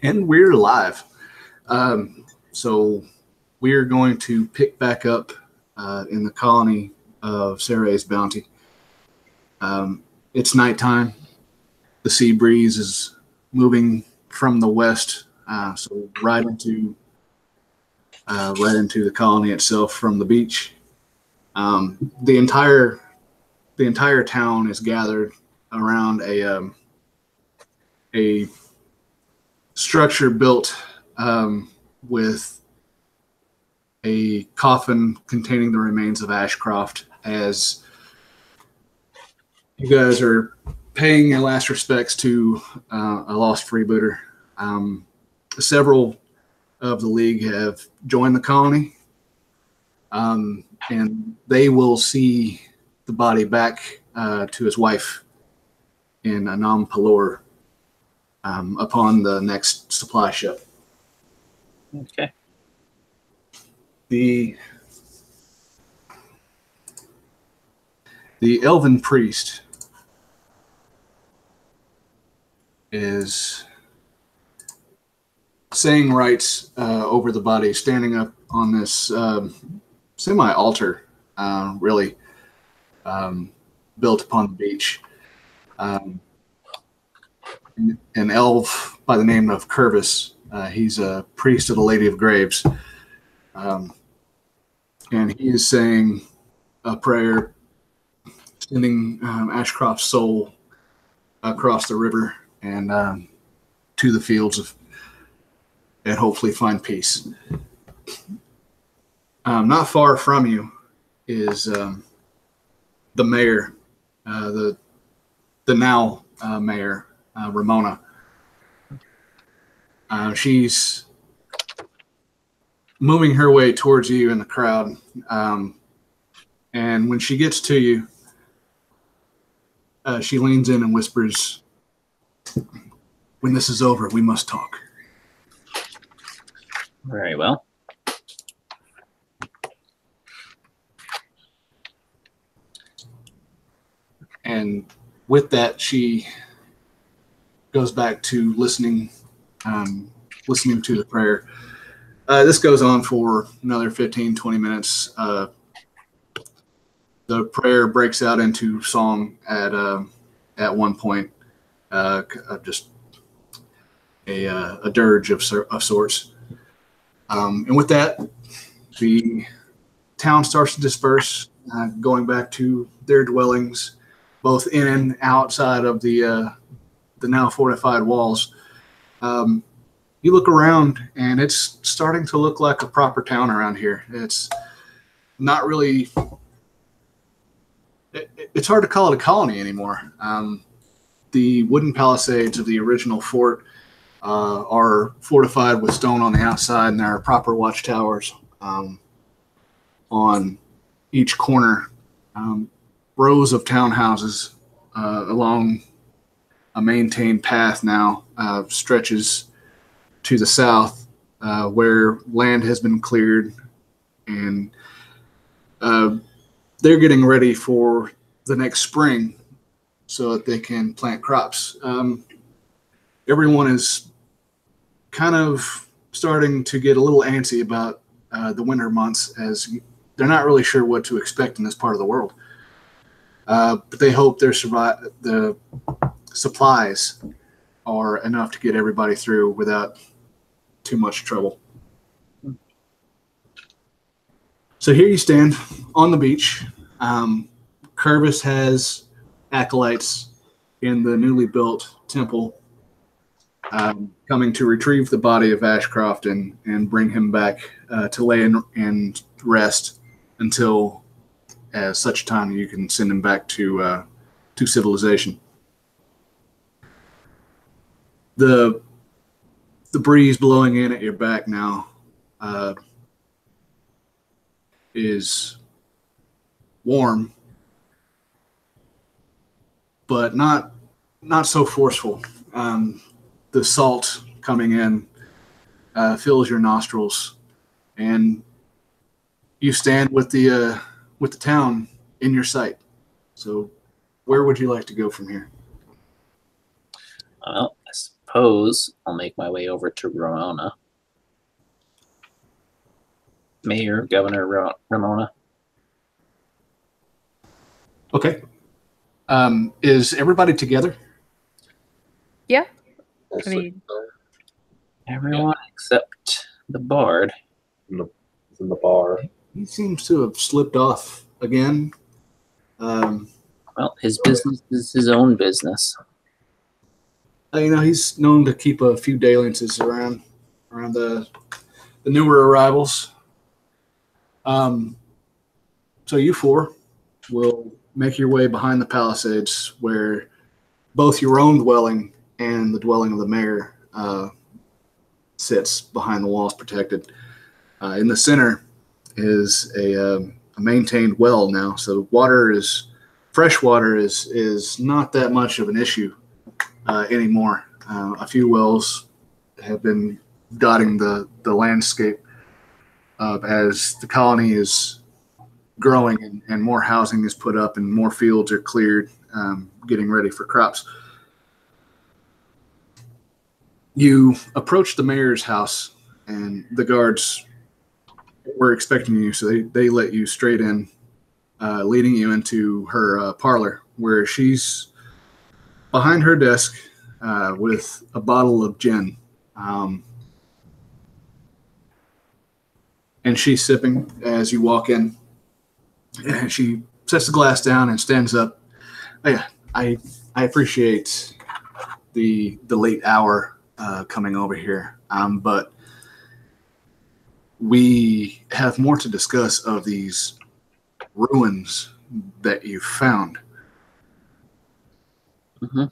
And we're live. So we're going to pick back up in the colony of Saray's Bounty. It's nighttime. The sea breeze is moving from the west, so right into the colony itself from the beach. The entire town is gathered around a structure built with a coffin containing the remains of Ashcroft, as you guys are paying your last respects to a lost freebooter. Several of the League have joined the colony, and they will see the body back to his wife in Anam Palor upon the next supply ship. Okay. The elven priest is saying rites over the body, standing up on this semi-altar, really built upon the beach. An elf by the name of Curvis. He's a priest of the Lady of Graves. And he is saying a prayer, sending Ashcroft's soul across the river and to the fields and hopefully find peace. Not far from you is the mayor, the now mayor, Ramona. She's moving her way towards you in the crowd. And when she gets to you, she leans in and whispers, "When this is over, we must talk." Very well. And with that, she goes back to listening to the prayer. This goes on for another 15, 20 minutes. The prayer breaks out into song at one point, just a dirge of sorts. And with that, the town starts to disperse, going back to their dwellings, both in and outside of the now fortified walls. You look around, and it's starting to look like a proper town around here. It's not really... It's hard to call it a colony anymore. The wooden palisades of the original fort are fortified with stone on the outside, and there are proper watchtowers on each corner. Rows of townhouses along a maintained path now stretches to the south, where land has been cleared, and they're getting ready for the next spring so that they can plant crops. Everyone is kind of starting to get a little antsy about the winter months, as they're not really sure what to expect in this part of the world. But they hope the supplies are enough to get everybody through without too much trouble. So here you stand on the beach. Curvis has acolytes in the newly built temple coming to retrieve the body of Ashcroft and bring him back to lay and rest until such time you can send him back to civilization. The breeze blowing in at your back now is warm, but not so forceful. The salt coming in fills your nostrils, and you stand with the town in your sight. So, where would you like to go from here? Well, suppose I'll make my way over to Ramona. Mayor, Governor Ramona. Okay. Is everybody together? Yeah. Also, I mean, Everyone except the bard. it's in the bar. He seems to have slipped off again. Well, his business is his own business. He's known to keep a few dalliances around the newer arrivals. So you four will make your way behind the palisades, where both your own dwelling and the dwelling of the mayor sits behind the walls, protected. In the center is a maintained well now, so fresh water is not that much of an issue anymore. A few wells have been dotting the landscape as the colony is growing and more housing is put up and more fields are cleared, getting ready for crops. You approach the mayor's house, and the guards were expecting you, so they let you straight in, leading you into her parlor, where she's behind her desk with a bottle of gin. And she's sipping as you walk in. And she sets the glass down and stands up. Oh, yeah, I appreciate the late hour coming over here, but we have more to discuss of these ruins that you found. Mm-hmm.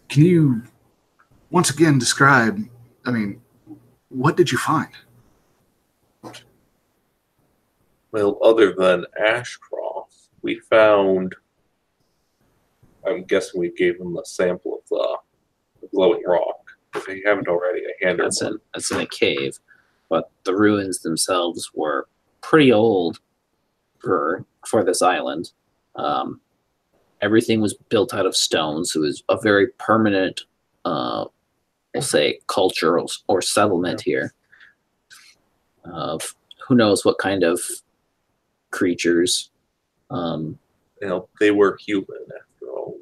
Can you once again describe, what did you find? Well, other than Ashcroft, we found. I'm guessing we gave them a sample of the glowing rock. If they haven't already, I handed them. That's in a cave, but the ruins themselves were pretty old for this island. Everything was built out of stone, so it was a very permanent, we'll say, culture or settlement here. Of who knows what kind of creatures. They were human after all.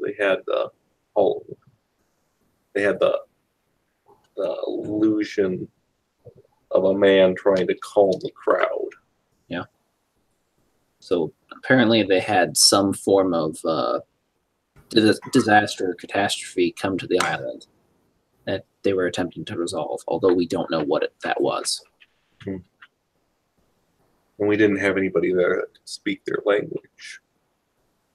They had the illusion of a man trying to calm the crowd. Yeah. So apparently they had some form of disaster or catastrophe come to the island that they were attempting to resolve, although we don't know what that was. And we didn't have anybody there that could speak their language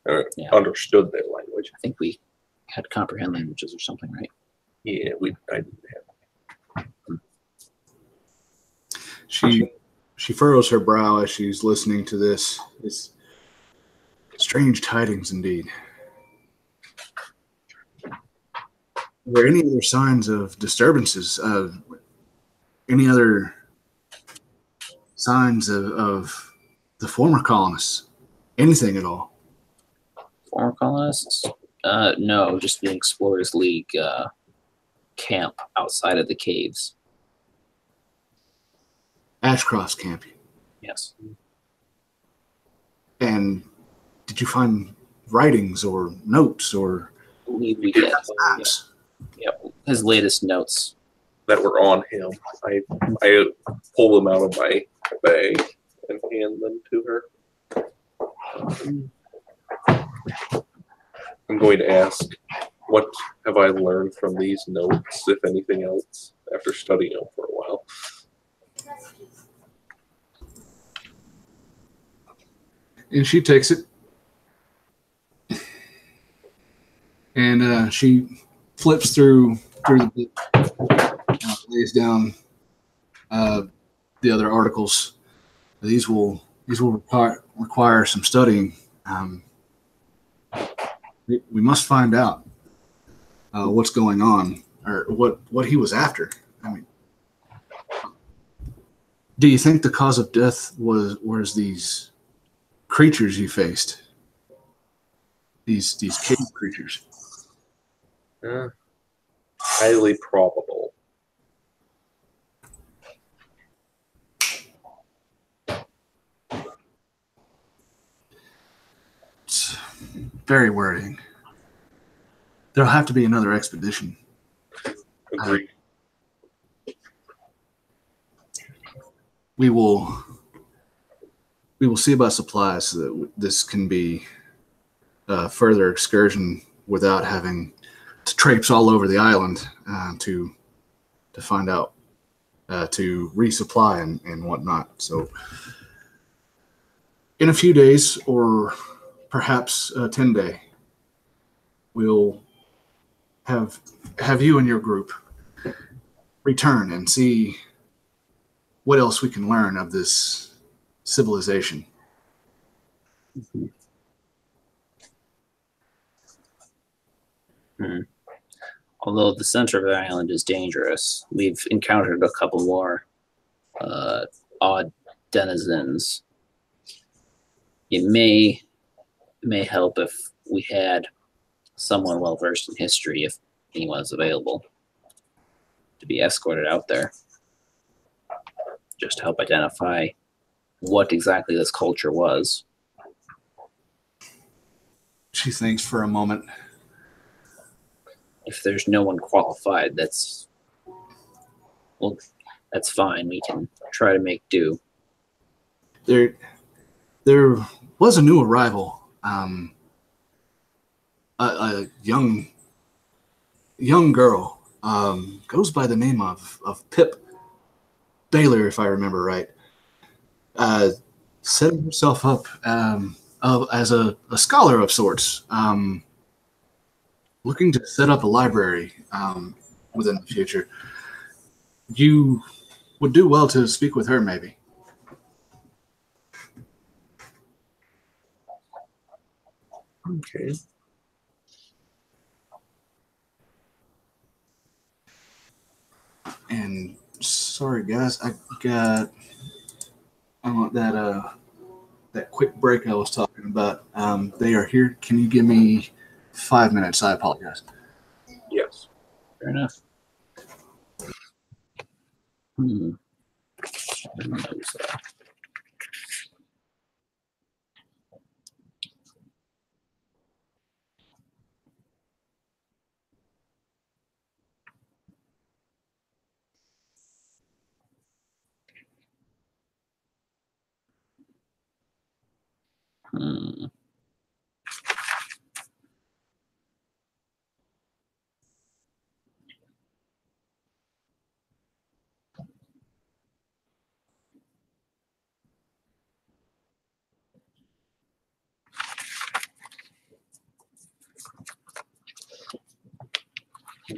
or understood their language. I think we had comprehend languages or something, right? Yeah, I didn't have. She furrows her brow as she's listening to this. It's strange tidings indeed. Were there any other signs of disturbances? Any other signs of the former colonists? Anything at all? Former colonists? No, just the Explorers League camp outside of the caves. Ashcroft's camp. Yes. And did you find writings or notes or I believe we did. maps? Yep. His latest notes. That were on him. I pull them out of my bag and hand them to her. I'm going to ask, what have I learned from these notes, if anything else, after studying them for a while? And she takes it. And she flips through the book, lays down the other articles. These will require some studying. We must find out what's going on, or what he was after. Do you think the cause of death was these creatures he faced? These cave creatures? highly probable. It's very worrying. There'll have to be another expedition. Agreed. We will see about supplies so that this can be a further excursion without having to traipse all over the island to find out to resupply and whatnot. So in a few days, or perhaps 10 day, we'll have you and your group return and see what else we can learn of this civilization. Although the center of the island is dangerous, we've encountered a couple more odd denizens. It may help if we had someone well versed in history, if anyone's available, to be escorted out there, just to help identify what exactly this culture was. She thinks for a moment. If there's no one qualified, that's fine. We can try to make do. There was a new arrival, a young girl, goes by the name of Pip Baylor, if I remember right. Setting herself up as a scholar of sorts, looking to set up a library within the future. You would do well to speak with her, maybe. Okay. And sorry, guys, I want that quick break I was talking about. They are here. Can you give me 5 minutes? I apologize. Yes. Fair enough.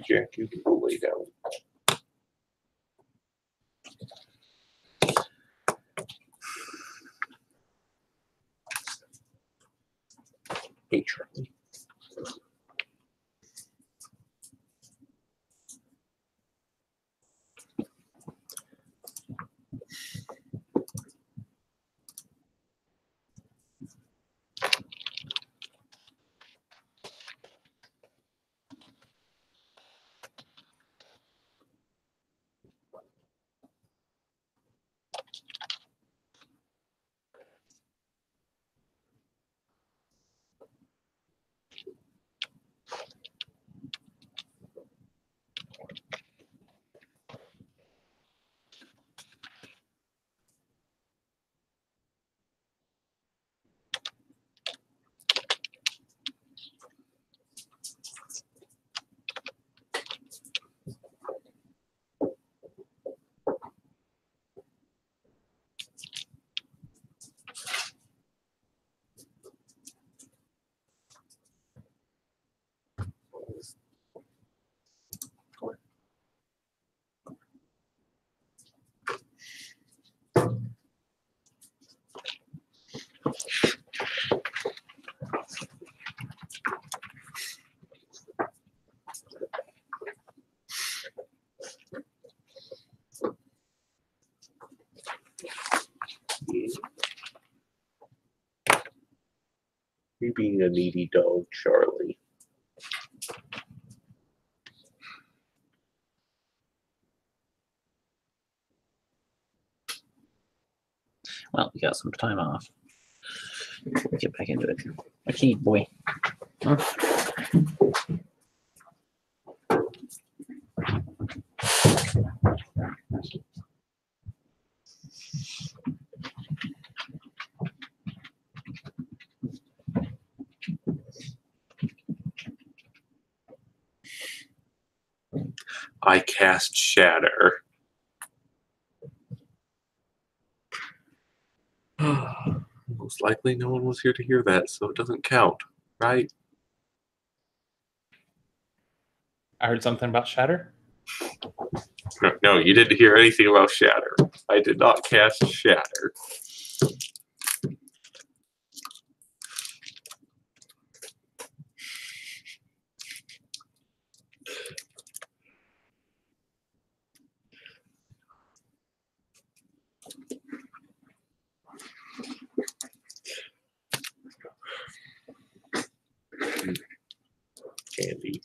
Jack, you can go lay down. Hey, Charlie. You being a needy dog, Charlie. Well, we got some time off. Get back into it. Okay, boy. Huh? I cast Shatter. Most likely no one was here to hear that, so it doesn't count, right? I heard something about Shatter. No, you didn't hear anything about Shatter. I did not cast Shatter. Candy.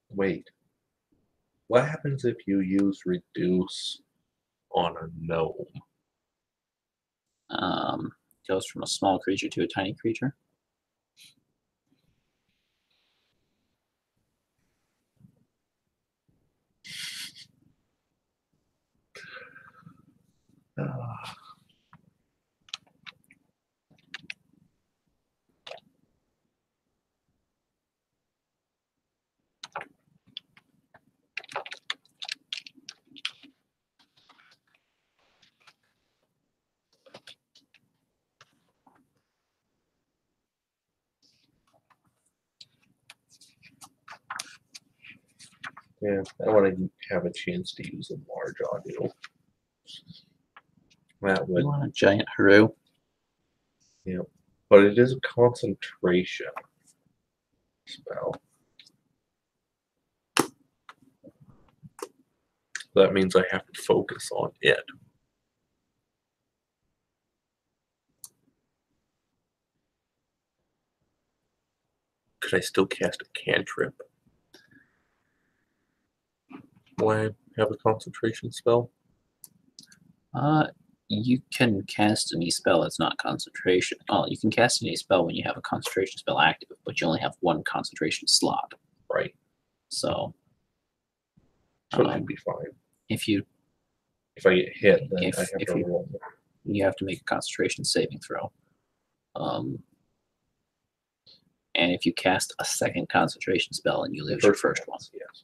Wait. What happens if you use Reduce on a gnome? Goes from a small creature to a tiny creature. Yeah, I want to have a chance to use a large audio. That would, You want a giant Haru? yeah, but it is a concentration spell. That means I have to focus on it. Could I still cast a cantrip when I have a concentration spell? You can cast any spell that's not concentration. Oh, you can cast any spell when you have a concentration spell active, but you only have one concentration slot. Right. So So it should be fine. if you If I get hit, then If- I have if to you- roll. you have to make a concentration saving throw. And if you cast a second concentration spell and you lose your first one. Yes.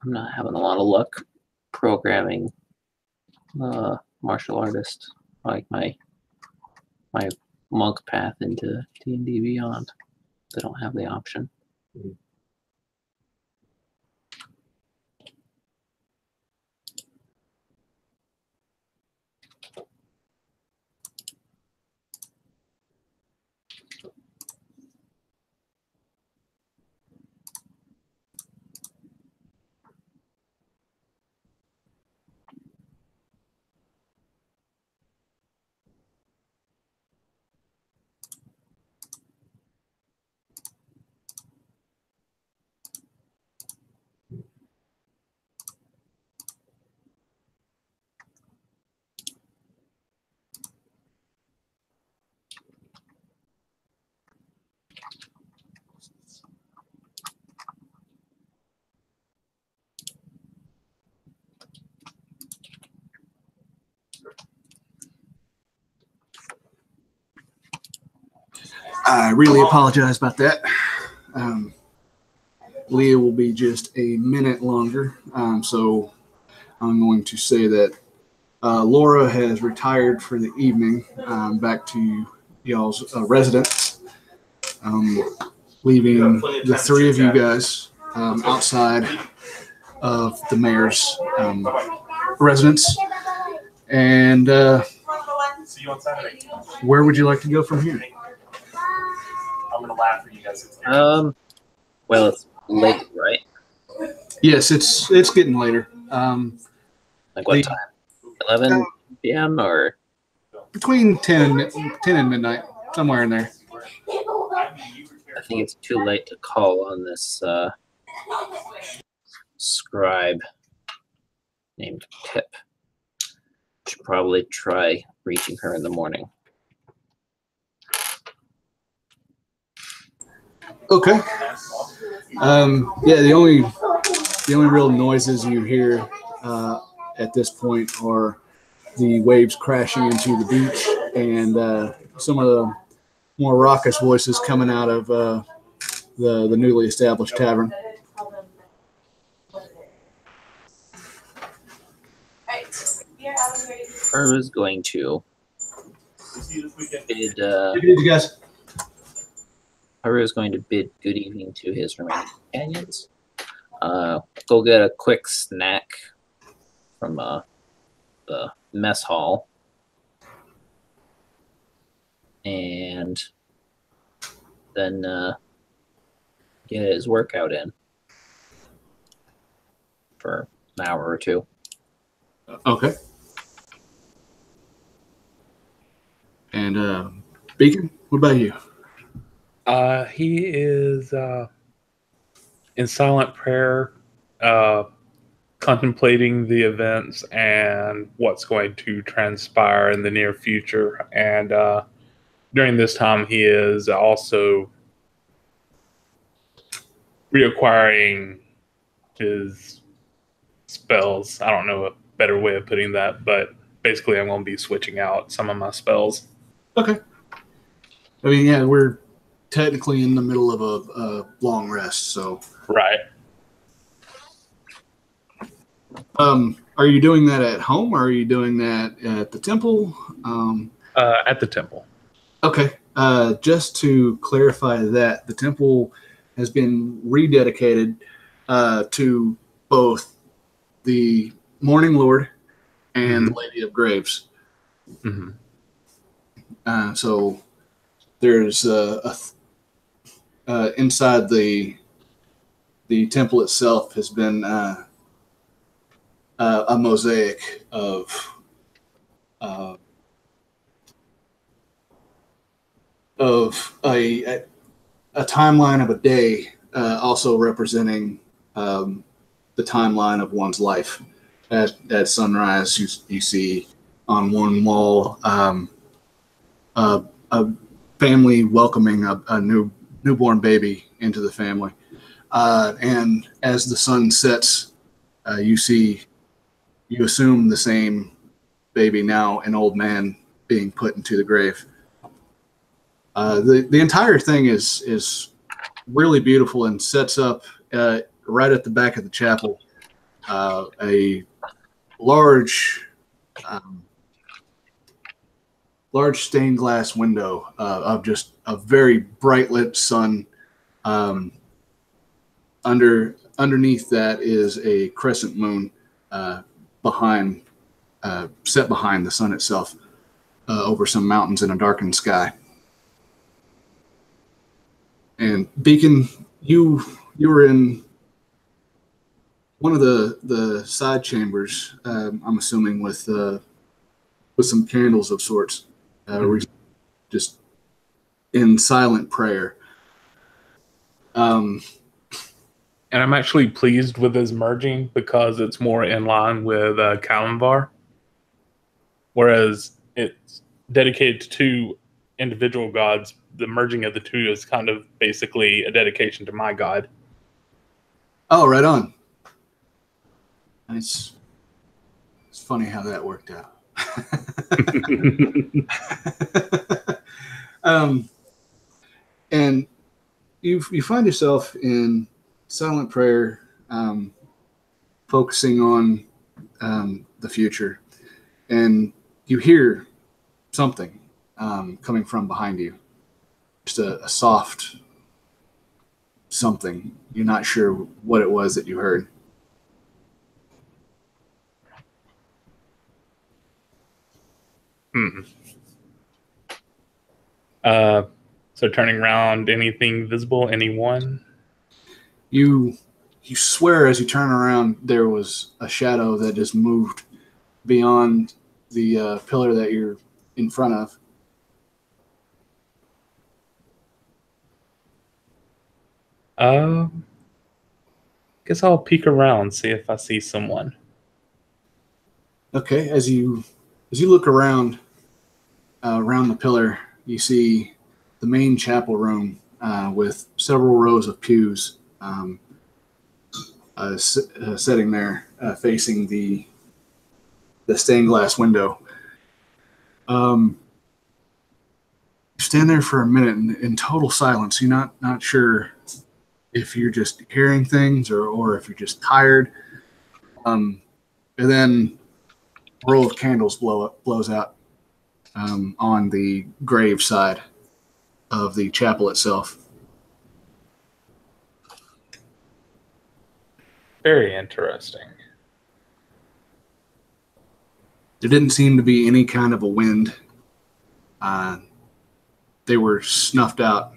I'm not having a lot of luck programming martial artist like my monk path into D&D Beyond. They don't have the option. I really apologize about that. Leah will be just a minute longer. So I'm going to say that Laura has retired for the evening, back to y'all's residence, leaving the three of you guys outside of the mayor's residence. And See you on Saturday. where would you like to go from here? I'm gonna laugh for you guys. Well, it's late, right? Yes, it's getting later. Like what The- time? 11 p.m. or Between 10 and midnight, somewhere in there. I think it's too late to call on this scribe named Pip. Should probably try reaching her in the morning. Okay. Yeah, the only real noises you hear at this point are the waves crashing into the beach and some of the more raucous voices coming out of the newly established tavern. Her is going to bid. You guys. Haru is going to bid good evening to his remaining companions. Go get a quick snack from the mess hall. And then get his workout in for an hour or two. Okay. And Beacon, what about you? He is in silent prayer, contemplating the events and what's going to transpire in the near future. And during this time, he is also reacquiring his spells. I don't know a better way of putting that, but basically, I'm going to be switching out some of my spells. Okay. I mean, yeah, we're technically in the middle of a long rest, so. Right. Are you doing that at home, or are you doing that at the temple? At the temple. Okay. Just to clarify that, the temple has been rededicated to both the Morning Lord and the Lady of Graves. Mm-hmm. So there's inside the temple itself has been a mosaic of a timeline of a day, also representing the timeline of one's life. At sunrise, you see on one wall a family welcoming a newborn baby into the family, and as the sun sets, you assume the same baby, now an old man, being put into the grave. The entire thing is really beautiful and sets up right at the back of the chapel. a large, large stained glass window of just a very bright lit sun. Underneath that is a crescent moon set behind the sun itself over some mountains in a darkened sky. And Beacon, you were in one of the side chambers. I'm assuming with some candles of sorts, just in silent prayer. And I'm actually pleased with this merging because it's more in line with Kalimvar. Whereas it's dedicated to two individual gods, the merging of the two is kind of basically a dedication to my god. Oh, right on. It's funny how that worked out. And you find yourself in silent prayer, focusing on the future, and you hear something coming from behind you. Just a soft something. You're not sure what it was that you heard. So turning around, anything visible, anyone? You swear as you turn around there was a shadow that just moved beyond the pillar that you're in front of. Guess I'll peek around, see if I see someone. Okay, as you look around the pillar, you see the main chapel room with several rows of pews sitting there facing the stained glass window. You stand there for a minute in total silence. You're not sure if you're just hearing things or if you're just tired. And then a row of candles blows out on the grave side of the chapel itself. Very interesting. There didn't seem to be any kind of a wind. They were snuffed out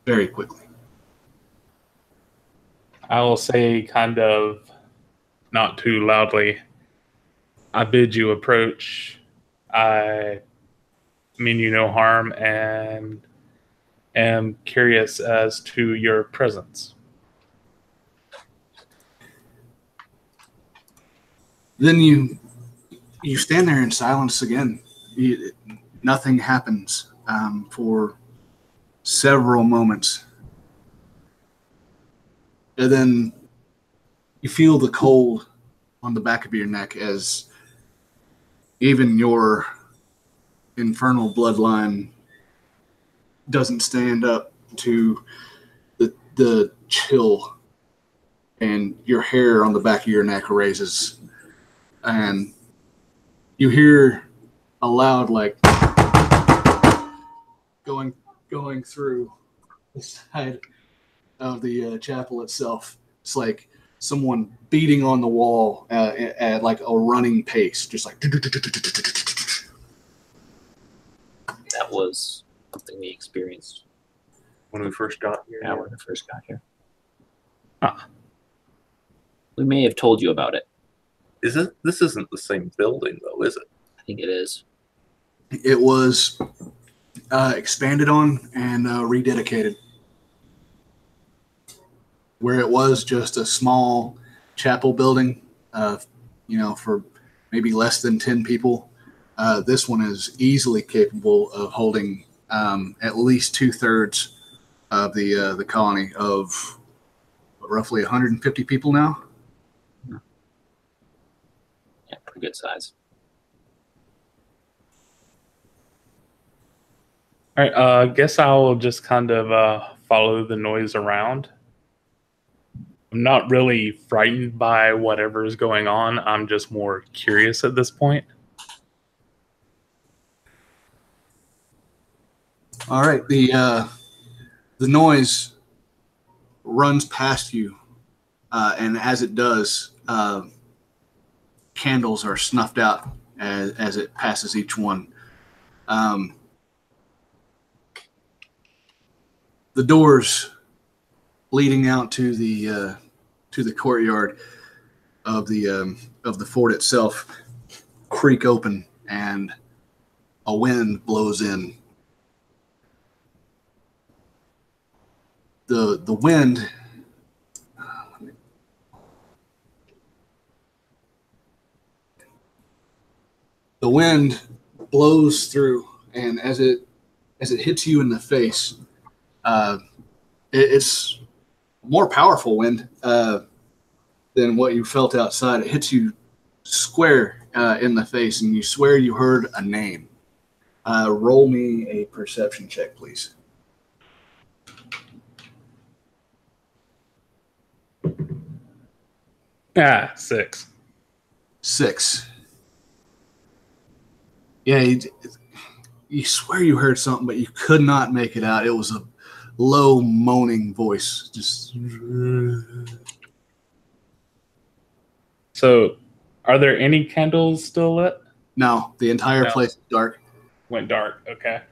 very quickly. I will say, kind of not too loudly, I bid you approach. I mean you no harm and am curious as to your presence. Then you stand there in silence again. Nothing happens for several moments. And then you feel the cold on the back of your neck as even your infernal bloodline doesn't stand up to the chill, and your hair on the back of your neck raises, and you hear a loud like going through the side of the chapel itself. It's like someone beating on the wall at like a running pace, just like. That was something we experienced When we first got here. when we first got here. Huh. We may have told you about it. This isn't the same building though, is it? I think it is. It was expanded on and rededicated. Where it was just a small chapel building, for maybe less than 10 people, this one is easily capable of holding at least 2/3 of the colony of roughly 150 people now. Yeah, pretty good size. All right, I guess I'll just kind of follow the noise around I'm not really frightened by whatever is going on. I'm just more curious at this point. All right. The noise runs past you, and as it does, candles are snuffed out as it passes each one. The doors leading out to the courtyard of the fort itself creak open, and a wind blows in. The wind blows through, and as it hits you in the face, it's more powerful wind than what you felt outside. It hits you square in the face, and you swear you heard a name. Roll me a perception check, please. 6. 6. Yeah, you swear you heard something, but you could not make it out. It was a low moaning voice. Just. So, are there any candles still lit? No, the entire No. place is dark. Went dark. Okay.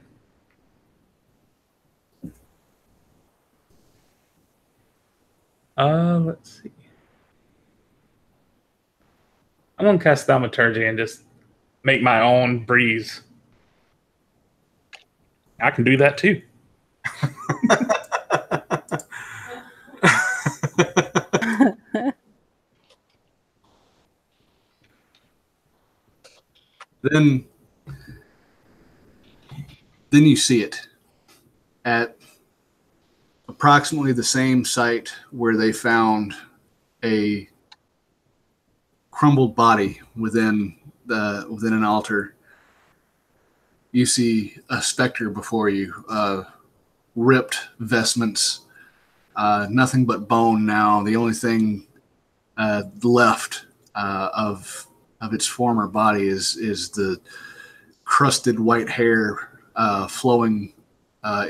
Let's see. I'm gonna cast Thaumaturgy and just make my own breeze. I can do that too. Then you see it at approximately the same site where they found a crumbled body within an altar. You see a specter before you, ripped vestments, nothing but bone now. The only thing left of its former body is the crusted white hair flowing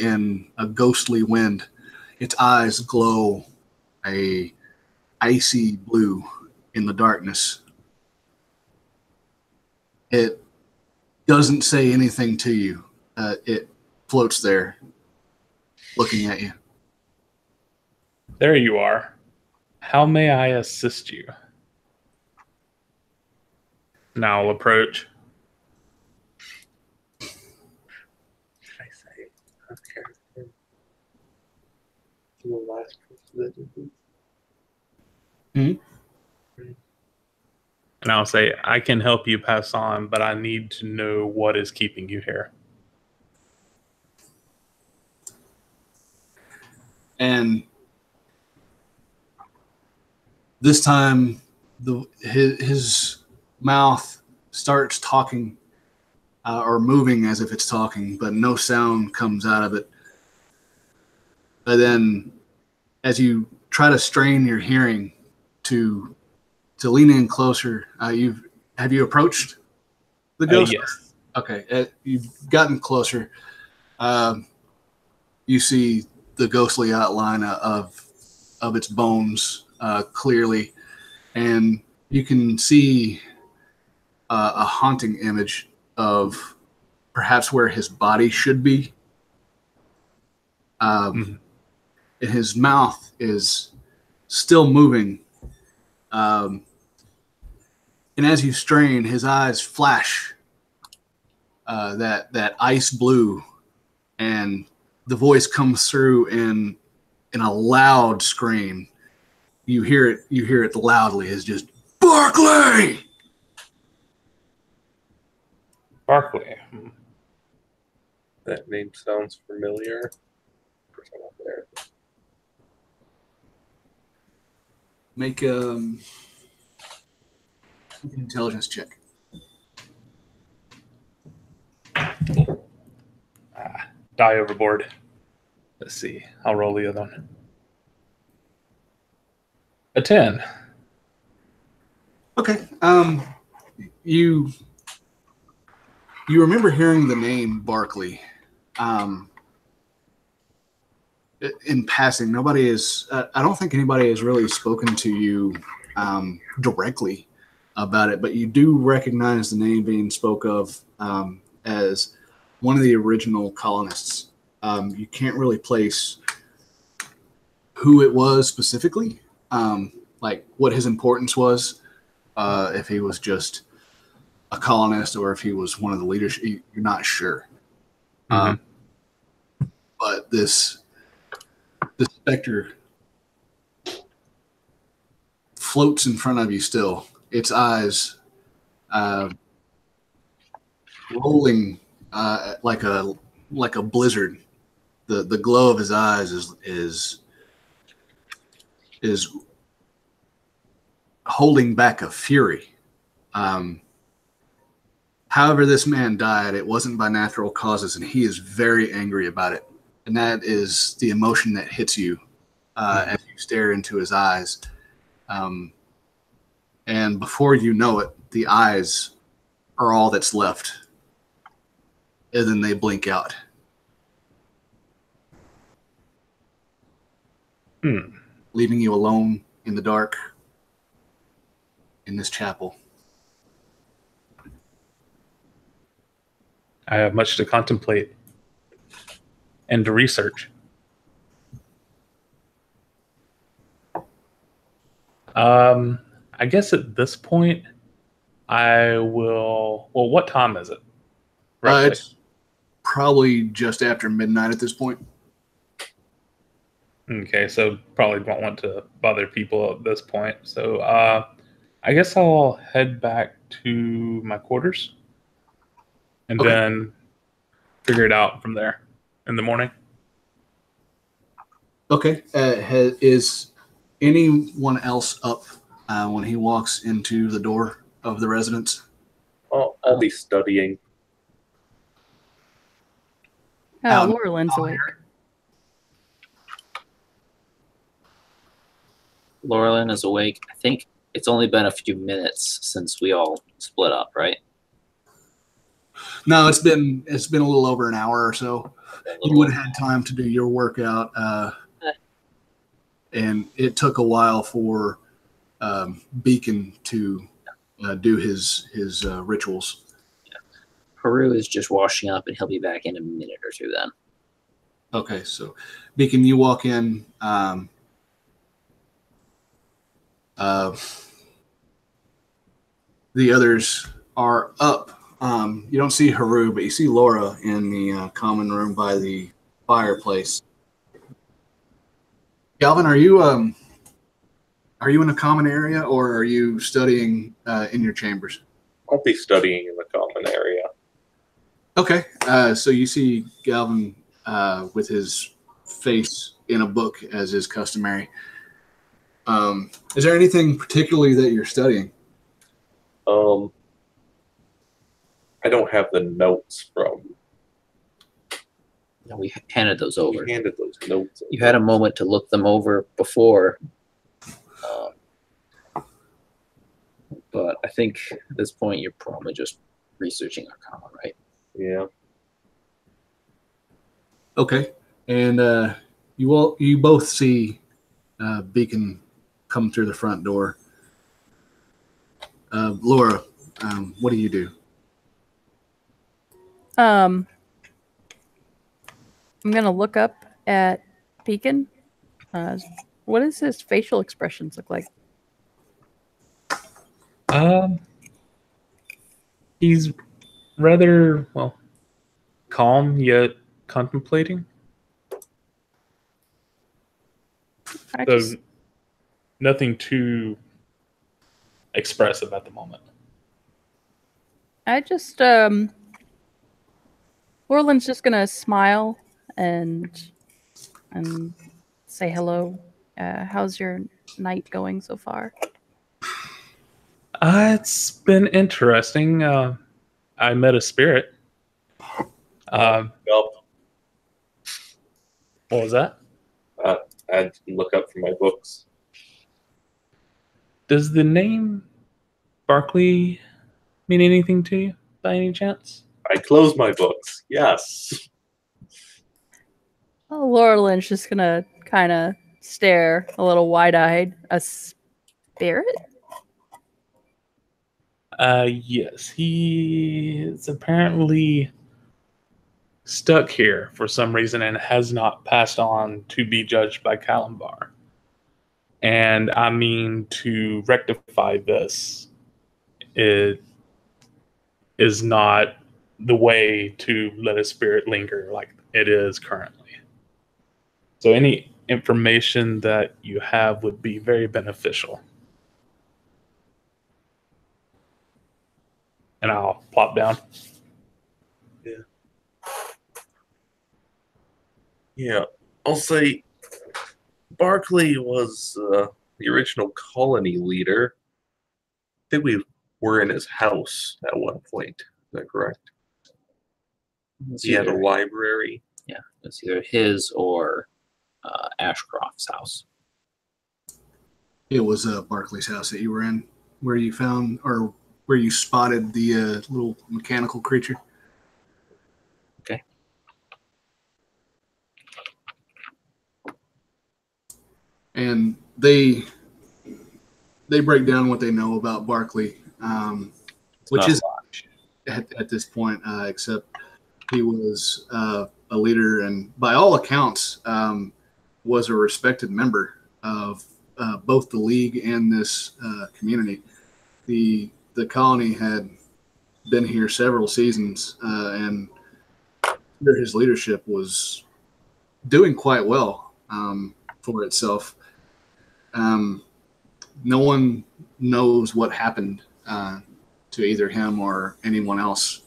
in a ghostly wind. Its eyes glow a icy blue in the darkness. It doesn't say anything to you. It floats there, looking at you. There you are. How may I assist you? Now I'll approach. Should I say? Okay. The last person that did this. And I'll say, I can help you pass on, but I need to know what is keeping you here. And this time, his mouth starts talking or moving as if it's talking, but no sound comes out of it. But then, as you try to strain your hearing to lean in closer, have you approached the ghost? Yes. Okay, you've gotten closer. You see the ghostly outline of its bones clearly, and you can see a haunting image of perhaps where his body should be. And his mouth is still moving. And as you strain, his eyes flash that ice blue, and the voice comes through in a loud scream. You hear it loudly. It's just Barclay. Barclay. That name sounds familiar. Person up there. Make an intelligence check. Die overboard. Let's see. I'll roll the other one. A 10. Okay. You remember hearing the name Barkley. In passing, nobody is. I don't think anybody has really spoken to you directly about it, but you do recognize the name being spoke of as one of the original colonists. You can't really place who it was specifically, like what his importance was, if he was just a colonist or if he was one of the leaders. You're not sure. Mhm. But this specter floats in front of you still, its eyes rolling like a blizzard. The glow of his eyes is holding back a fury. However, this man died. It wasn't by natural causes, and he is very angry about it. And that is the emotion that hits you as you stare into his eyes. And before you know it, the eyes are all that's left. And then they blink out. Leaving you alone in the dark in this chapel. I have much to contemplate and to research. I guess at this point, I will. Well, what time is it? Roughly? It's probably just after midnight at this point. Okay, so probably won't want to bother people at this point. So I guess I'll head back to my quarters and Okay. then figure it out from there in the morning. Okay. Is anyone else up when he walks into the door of the residence? I'll be studying. Laurelyn's awake. Laurelyn is awake. I think it's only been a few minutes since we all split up, right? No, it's been a little over an hour or so. You would have had time to do your workout, and it took a while for Beacon to do his rituals. Haru is just washing up, and he'll be back in a minute or two then. Okay, so Beacon, you walk in. The others are up. You don't see Haru, but you see Laura in the common room by the fireplace. Galvin, are you in a common area, or are you studying in your chambers? I'll be studying in the common area. Okay, so you see Galvin with his face in a book, as is customary. Is there anything particularly that you're studying? I don't have the notes from. No, we handed those over. We handed those notes. You had a moment to look them over before, but I think at this point you're probably just researching Arcana, right? Yeah. Okay, and you both see Beacon come through the front door. Laura, what do you do? I'm gonna look up at Beacon. What does his facial expressions look like? He's rather, well, calm yet contemplating. So nothing too expressive at the moment. Laurelyn's just gonna smile and say hello. How's your night going so far? It's been interesting. I met a spirit. Up. What was that? I had to look up from my books. Does the name Barkley mean anything to you by any chance? I close my books. Yes. Oh, Laura Lynch just gonna kind of stare a little wide-eyed. A spirit? Yes, he is apparently stuck here for some reason and has not passed on to be judged by Kalimbar. And I mean to rectify this. It is not the way to let a spirit linger like it is currently. So any information that you have would be very beneficial. And I'll plop down. Yeah. I'll say Barkley was the original colony leader. I think we were in his house at one point. Is that correct? He had a library. Yeah, it's either his or Ashcroft's house. It was Barkley's house that you were in, where you found or where you spotted the little mechanical creature. Okay. And they break down what they know about Barkley, which not is at this point, except he was a leader and by all accounts was a respected member of both the league and this community. The colony had been here several seasons, and under his leadership was doing quite well for itself. No one knows what happened to either him or anyone else.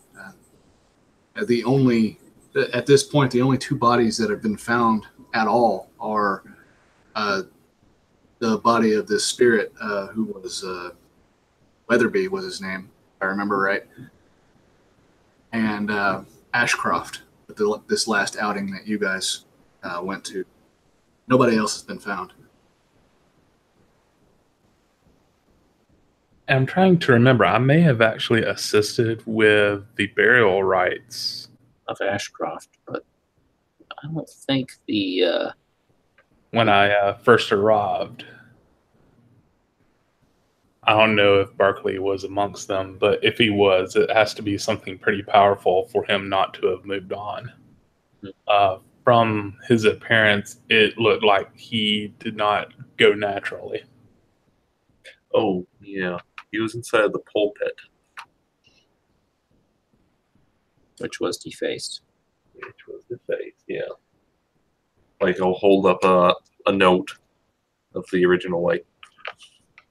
At this point, the only two bodies that have been found at all are the body of this spirit who was Weatherby was his name, if I remember right, and Ashcroft, this last outing that you guys went to. Nobody else has been found. I'm trying to remember. I may have actually assisted with the burial rites of Ashcroft, but I don't think the when I first arrived. I don't know if Barkley was amongst them, but if he was, it has to be something pretty powerful for him not to have moved on. From his appearance, it looked like he did not go naturally. Oh, yeah. He was inside the pulpit. which was defaced. Which was defaced, yeah. Like, I'll hold up a note of the original, like,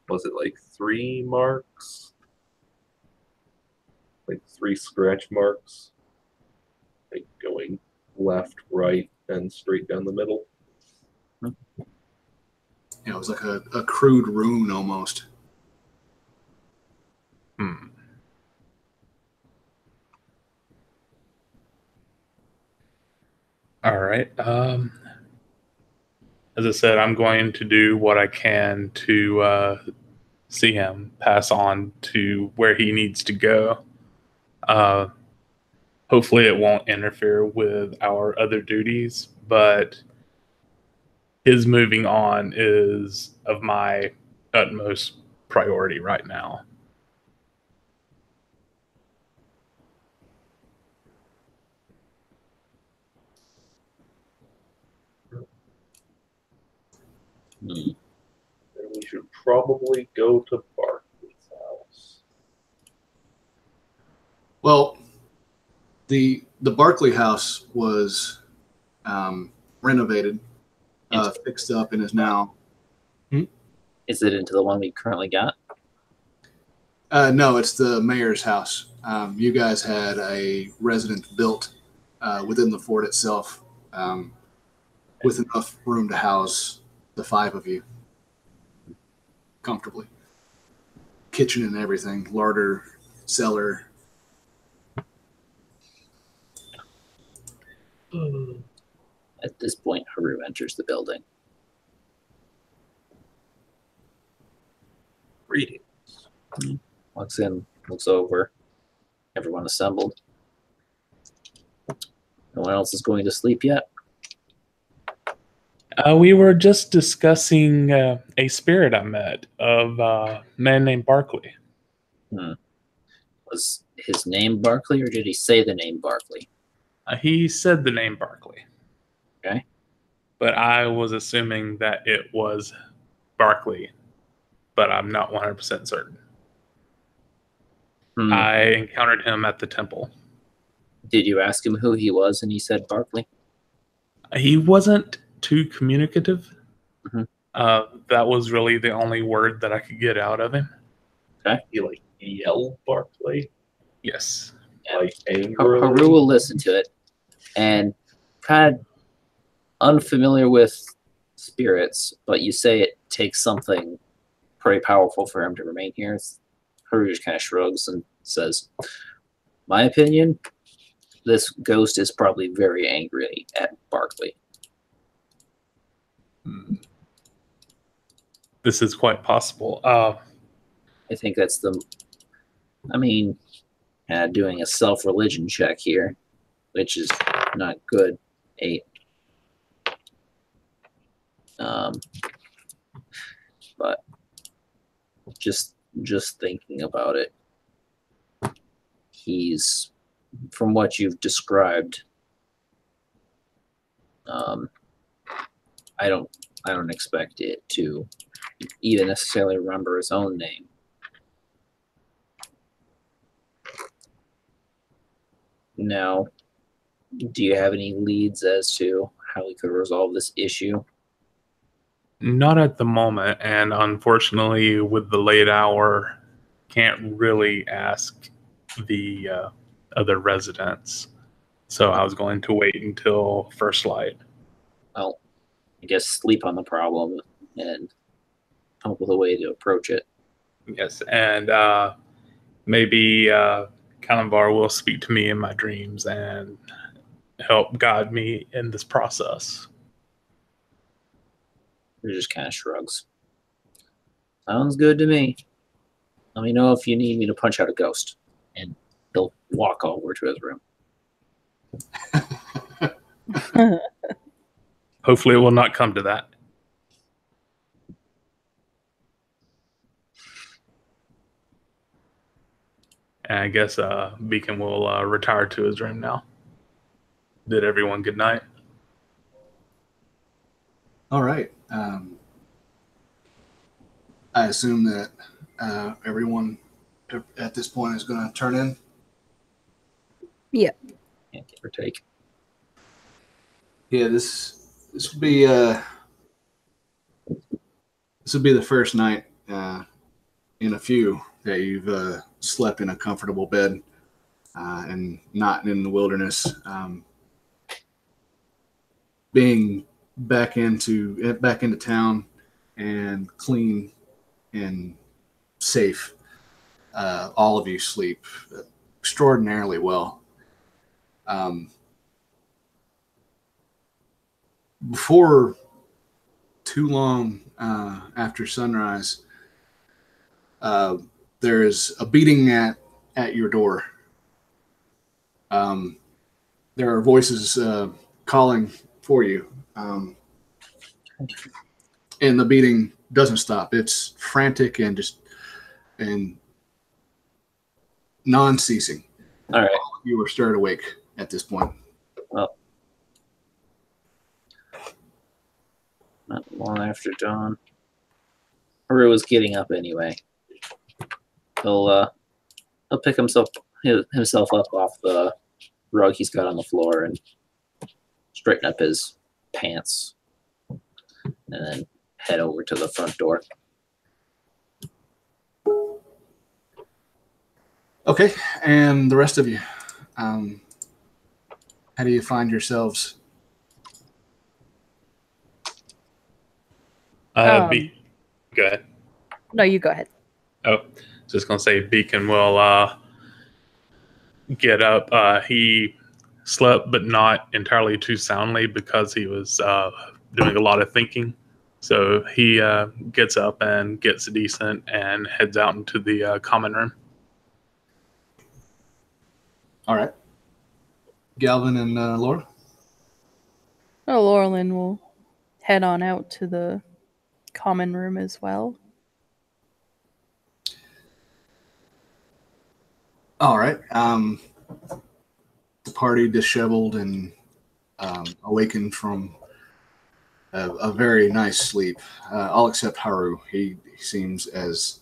was it like 3 marks? Like 3 scratch marks? Like going left, right, and straight down the middle. Yeah, it was like a crude rune almost. All right. As I said, I'm going to do what I can to see him pass on to where he needs to go. Hopefully it won't interfere with our other duties, but his moving on is of my utmost priority right now. And we should probably go to Barkley's house. Well, the Barkley house was renovated, fixed up, and is now. Is it into the one we currently got? No, it's the mayor's house. You guys had a residence built within the fort itself, with enough room to house the 5 of you comfortably. Kitchen and everything, larder, cellar. At this point, Haru enters the building. Greetings. Walks in, looks over. Everyone assembled. No one else is going to sleep yet. We were just discussing a spirit I met of a man named Barkley. Was his name Barkley, or did he say the name Barkley? He said the name Barkley. Okay. But I was assuming that it was Barkley, but I'm not 100% certain. I encountered him at the temple. Did you ask him who he was and he said Barkley? He wasn't too communicative. Mhm. That was really the only word that I could get out of him. He like yelled Barkley, Yes. like angrily. Haru will listen to it, and kind of unfamiliar with spirits, but you say it takes something pretty powerful for him to remain here. Haru just kind of shrugs and says, "My opinion, this ghost is probably very angry at Barkley." This is quite possible. I think that's doing a self-religion check here, which is not good. 8. But just thinking about it, he's, from what you've described, I don't expect it to even necessarily remember his own name. Now, do you have any leads as to how we could resolve this issue? Not at the moment, and unfortunately, with the late hour, can't really ask the other residents. So I was going to wait until first light. Well, I guess sleep on the problem and come up with a way to approach it. Yes, and maybe Kalimvar will speak to me in my dreams and help guide me in this process. He just kind of shrugs. Sounds good to me. Let me know if you need me to punch out a ghost. And he'll walk over to his room. Hopefully it will not come to that. And I guess Beacon will retire to his room now. Bid everyone good night. All right. I assume that everyone at this point is going to turn in. Yeah, give or take. Yeah, this will be the first night in a few that you've slept in a comfortable bed and not in the wilderness. Being back into town and clean and safe, all of you sleep extraordinarily well. Before too long after sunrise, there is a beating at your door. There are voices calling for you, and the beating doesn't stop. It's frantic and non-ceasing. All right. You were stirred awake at this point. Well, not long after dawn. Haru was getting up anyway. He'll pick himself up off the rug he's got on the floor and straighten up his pants, and then head over to the front door. Okay, and the rest of you, how do you find yourselves? Go ahead. No, you go ahead. Oh, just gonna say Beacon will get up. He slept, but not entirely too soundly because he was doing a lot of thinking. So he gets up and gets decent and heads out into the common room. All right. Galvin and Laura. Oh, Laurelyn will head on out to the common room as well. All right. The party disheveled and awakened from a very nice sleep. All except Haru. He seems as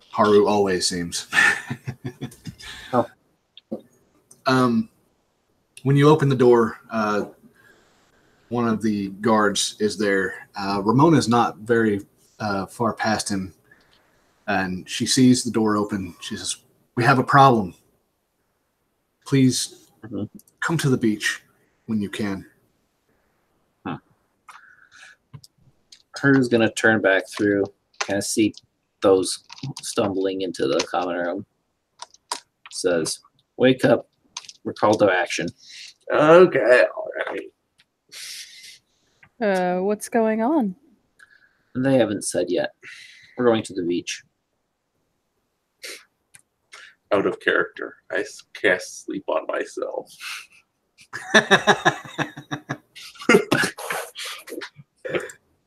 Haru always seems. Oh. When you open the door, one of the guards is there. Ramona's not very far past him, and she sees the door open. She says, "We have a problem. Please come to the beach when you can." Haru's gonna turn back through, kind of see those stumbling into the common room. Says, "Wake up, we're called to action." Okay, all right. What's going on? They haven't said yet. We're going to the beach. Out of character. I cast sleep on myself.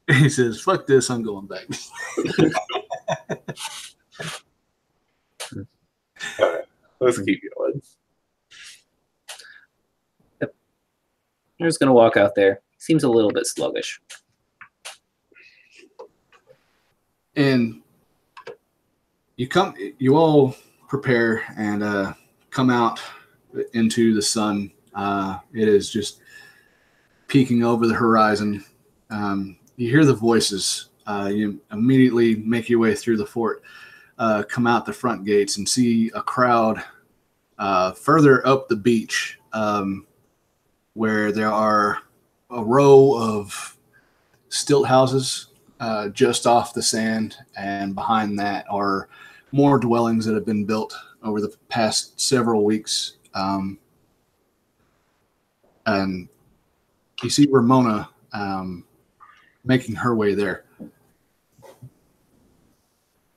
He says, "Fuck this, I'm going back." All right, let's keep going. Haru's gonna walk out there. Seems a little bit sluggish. And you all prepare and come out into the sun. It is just peeking over the horizon. You hear the voices. You immediately make your way through the fort, come out the front gates, and see a crowd further up the beach, where there are a row of stilt houses just off the sand, and behind that are more dwellings that have been built over the past several weeks. And you see Ramona making her way there.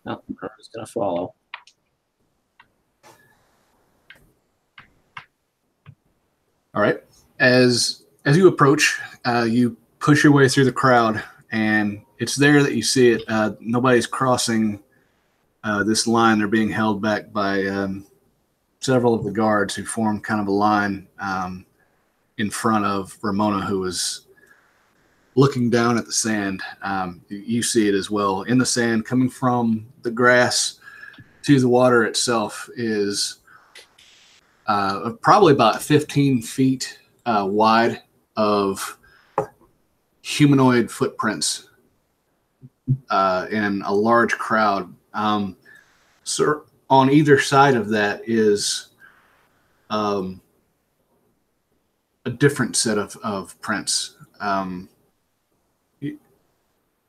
No, Haru's gonna follow. All right. As you approach, you push your way through the crowd, and it's there that you see it. Nobody's crossing this line. They're being held back by several of the guards who form kind of a line in front of Ramona, who is looking down at the sand. You see it as well. In the sand, coming from the grass to the water itself, is probably about 15 feet wide of humanoid footprints in a large crowd. So on either side of that is a different set of prints.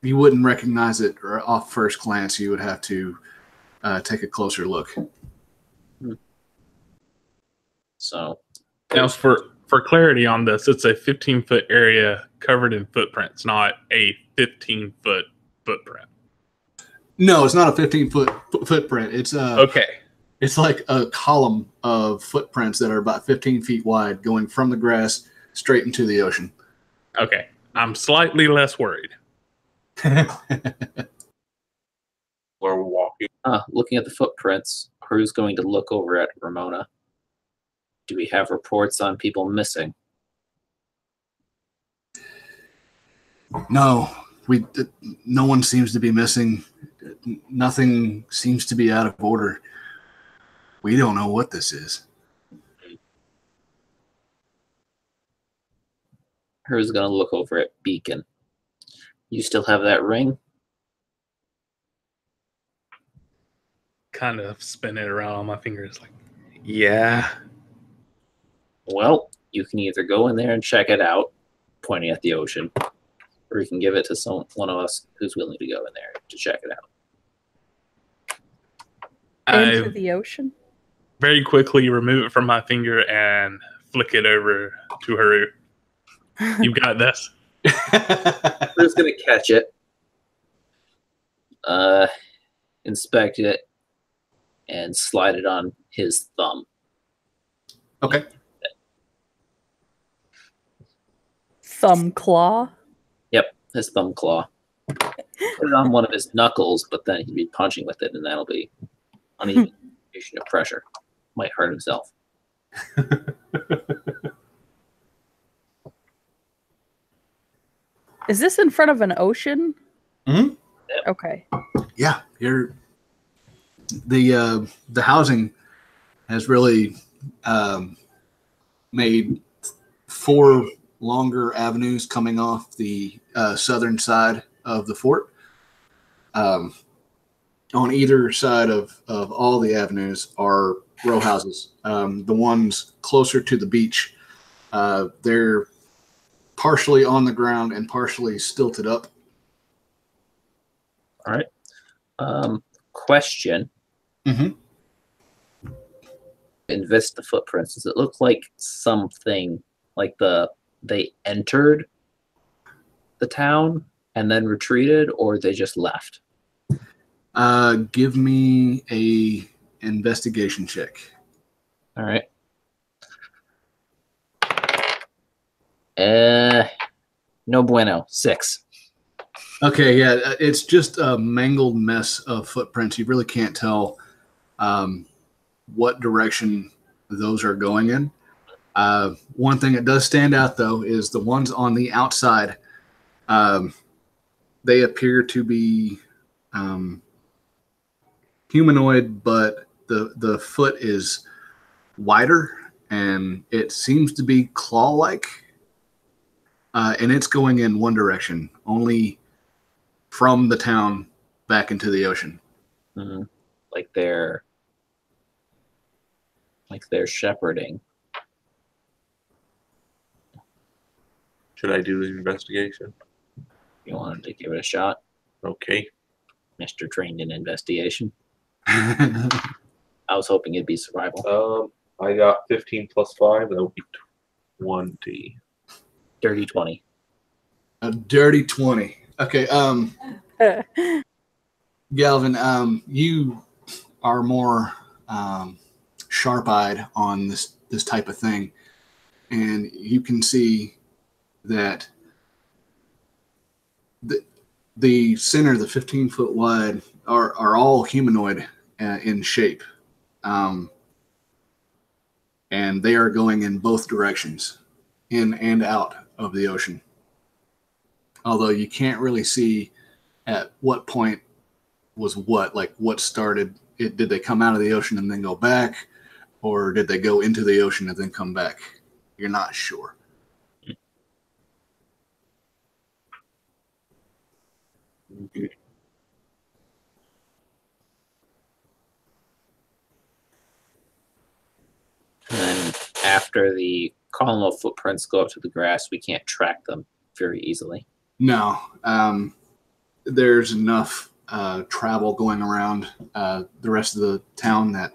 You wouldn't recognize it off first glance. You would have to take a closer look. So Now, for clarity on this, it's a 15-foot area covered in footprints, not a 15-foot footprint. No, it's not a 15-foot footprint. It's Okay. It's like a column of footprints that are about 15 feet wide, going from the grass straight into the ocean. Okay. I'm slightly less worried. We're walking. looking at the footprints, Haru's going to look over at Ramona. Do we have reports on people missing? No, no one seems to be missing. Nothing seems to be out of order. We don't know what this is. Haru's going to look over at Beacon. You still have that ring? Kind of spin it around on my fingers like, yeah. Well, you can either go in there and check it out, pointing at the ocean, or you can give it to one of us who's willing to go in there to check it out. Into I the ocean? very quickly remove it from my finger and flick it over to Haru. You got this. Crew's gonna catch it, inspect it, and slide it on his thumb. Okay. Thumb claw. Yep, his thumb claw. Put it on one of his knuckles, but then he'd be punching with it, and that'll be uneven distribution of pressure. Might hurt himself. Is this in front of an ocean? Mhm. Okay. Yeah, the housing has really made 4 longer avenues coming off the southern side of the fort. On either side of all the avenues are row houses. The ones closer to the beach, they're partially on the ground and partially stilted up. All right. Question. Mhm. Invest the footprints. Does it look like something like they entered the town and then retreated, or they just left? Give me a investigation check. All right. No bueno. 6. Okay, yeah, it's just a mangled mess of footprints. You really can't tell what direction those are going in. One thing that does stand out, though, is the ones on the outside. They appear to be humanoid, but the foot is wider, and it seems to be claw-like. And it's going in one direction, only from the town back into the ocean. Mm-hmm. Like they're shepherding. Should I do the investigation? You wanted to give it a shot, Okay. Mr. Trained in Investigation. I was hoping it'd be survival. I got 15 plus 5. That would be 20. Dirty 20. A dirty 20. Okay, Galvin, you are more sharp-eyed on this type of thing, and you can see that the center, the 15-foot wide, are all humanoid in shape, and they are going in both directions, in and out of the ocean. Although you can't really see at what point was what, like what started it. Did they come out of the ocean and then go back, or did they go into the ocean and then come back? You're not sure. And then after the column of footprints go up to the grass, we can't track them very easily. No, there's enough travel going around the rest of the town that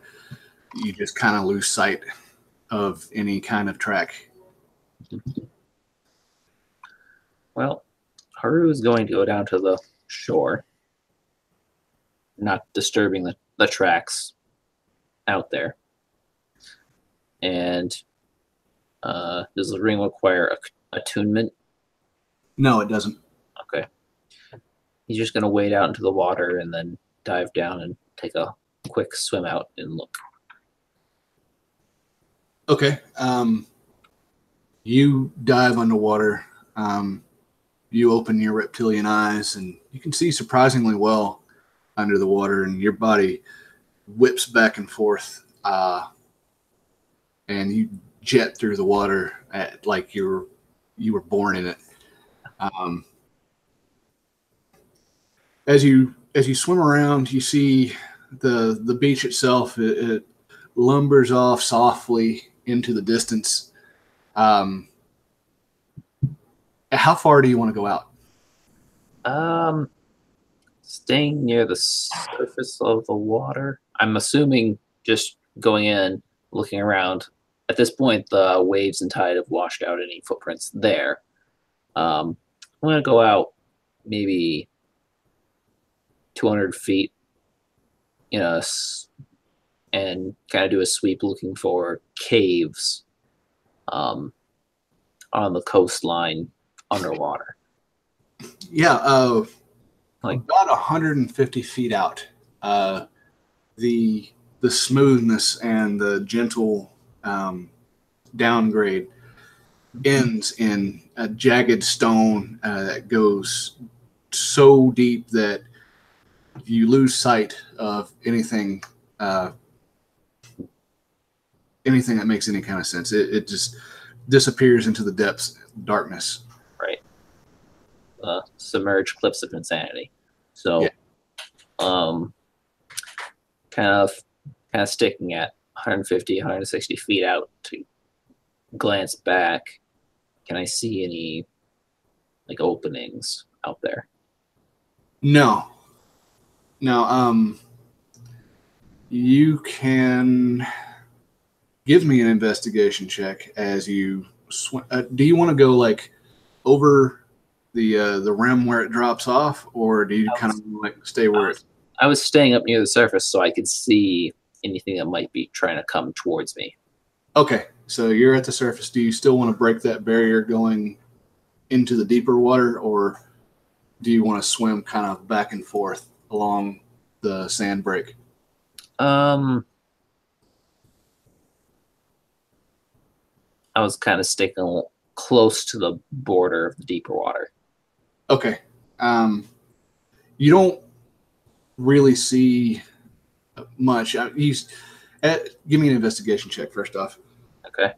you just kind of lose sight of any kind of track. Well, Haru is going to go down to the shore, not disturbing the tracks out there. And does the ring require attunement? No, it doesn't. Okay. He's just going to wade out into the water and then dive down and take a quick swim out and look. Okay. You dive underwater. You open your reptilian eyes, and you can see surprisingly well under the water, and your body whips back and forth, and you jet through the water like you were born in it. As you swim around, you see the beach itself. It lumbers off softly into the distance. How far do you want to go out? Staying near the surface of the water. I'm assuming just going in, looking around. At this point, the waves and tide have washed out any footprints there. I'm gonna go out maybe 200 feet, and kind of do a sweep looking for caves, on the coastline underwater. Yeah, Like- about 150 feet out. The smoothness and the gentle downgrade ends in a jagged stone that goes so deep that you lose sight of anything anything that makes any kind of sense. It just disappears into the depths, darkness. Right. Submerged cliffs of insanity. So, Yeah. kind of sticking at 150, 160 feet out to glance back. Can I see any like openings out there? No. You can give me an investigation check as you swim. Do you want to go like over the rim where it drops off, or do you kind of like stay where it's? I was staying up near the surface so I could see anything that might be trying to come towards me. Okay, so you're at the surface. Do you still want to break that barrier going into the deeper water, or do you want to swim kind of back and forth along the sand break? I was kind of sticking close to the border of the deeper water. Okay. You don't really see much. Give me an investigation check first off. Okay.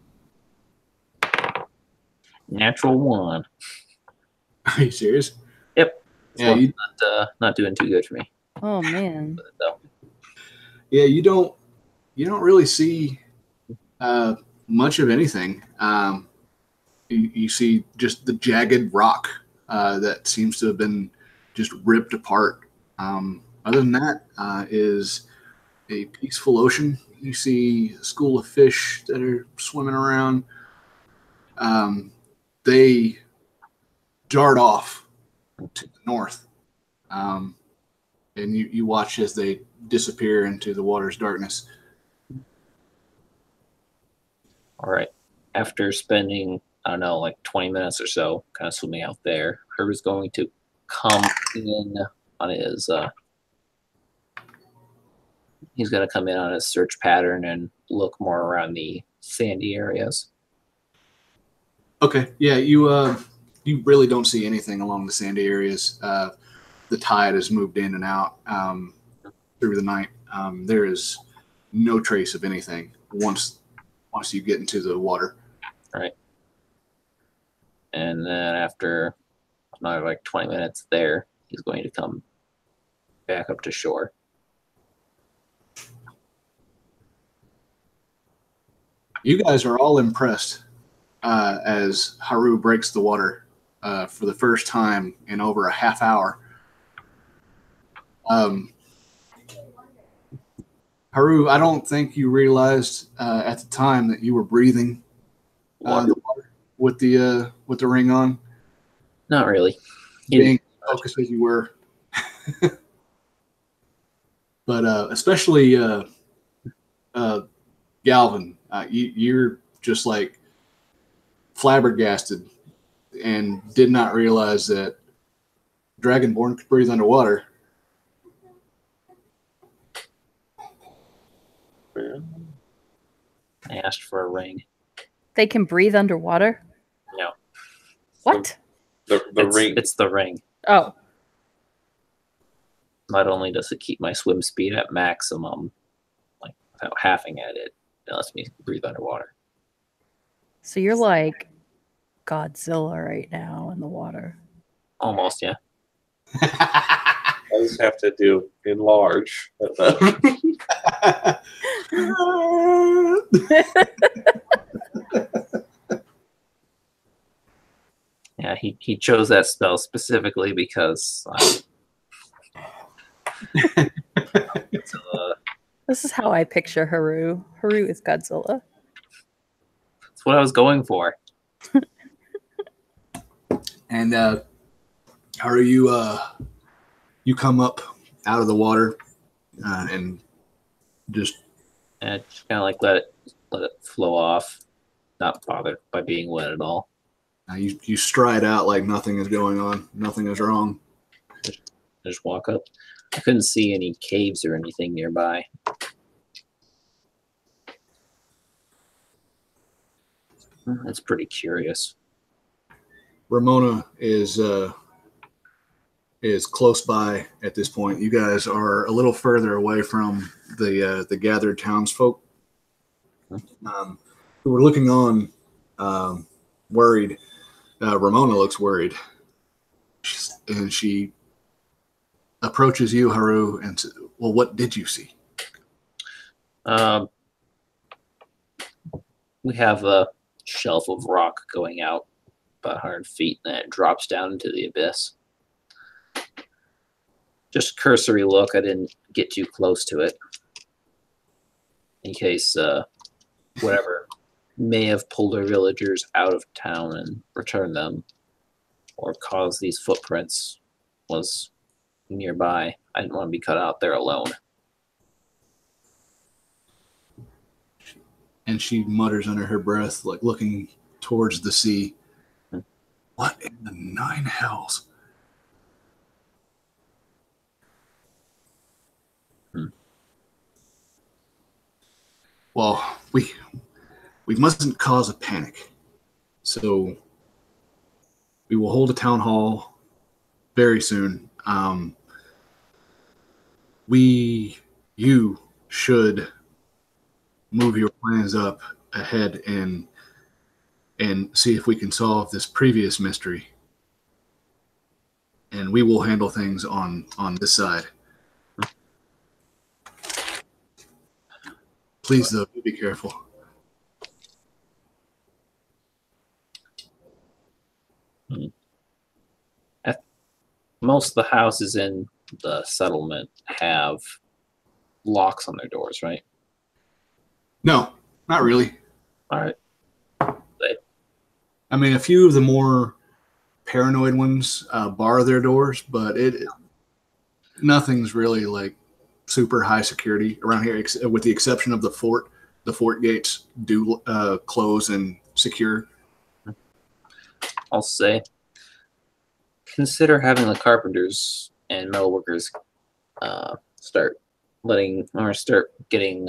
Natural 1. Are you serious? Yep. Yeah, you, Not doing too good for me. Oh man. Though. yeah. You don't really see much of anything. You see just the jagged rock that seems to have been just ripped apart. Other than that, is a peaceful ocean. You see a school of fish that are swimming around. They dart off to the north, and you watch as they disappear into the water's darkness. All right. After spending, I don't know, like 20 minutes or so kind of swimming out there, Herb is going to come in on his he's going to come in on his search pattern and look more around the sandy areas. Okay, yeah, you really don't see anything along the sandy areas. The tide has moved in and out through the night. There is no trace of anything once you get into the water. Right. And then after another like 20 minutes there, he's going to come back up to shore. You guys are all impressed as Haru breaks the water for the first time in over a half hour. Haru, I don't think you realized at the time that you were breathing the water with the ring on. Not really. Being focused as you were, but especially Galvin, you're just like flabbergasted and did not realize that Dragonborn could breathe underwater. I asked for a ring. They can breathe underwater? No. What? The ring. It's the ring. Oh. Not only does it keep my swim speed at maximum, like without halving at it, it lets me breathe underwater. So you're like Godzilla right now in the water. Almost, yeah. I just have to do enlarge. Yeah, he chose that spell specifically because it's, This is how I picture Haru. Haru is Godzilla. that's what I was going for. And Haru, you come up out of the water and just And just kind of like let it flow off, not bothered by being wet at all. you stride out like nothing is going on, nothing is wrong. Just walk up. I couldn't see any caves or anything nearby. That's pretty curious. Ramona is close by at this point. You guys are a little further away from the gathered townsfolk who were looking on, worried. Ramona looks worried, and she approaches you, Haru, and says, "Well, what did you see?" We have a shelf of rock going out about 100 feet, and then it drops down into the abyss. Just cursory look. I didn't get too close to it in case whatever may have pulled our villagers out of town and returned them, or caused these footprints was nearby. I didn't want to be cut out there alone. And she mutters under her breath, like looking towards the sea. What in the nine hells? Well, we mustn't cause a panic. So we will hold a town hall very soon. You should move your plans up ahead and see if we can solve this previous mystery. And we will handle things on this side. Please, though, be careful. Most of the houses in the settlement have locks on their doors, right? No, not really. All right. I mean, a few of the more paranoid ones bar their doors, but nothing's really like super high security around here, with the exception of the fort. The fort gates do close and secure. I'll say, consider having the carpenters and metalworkers start getting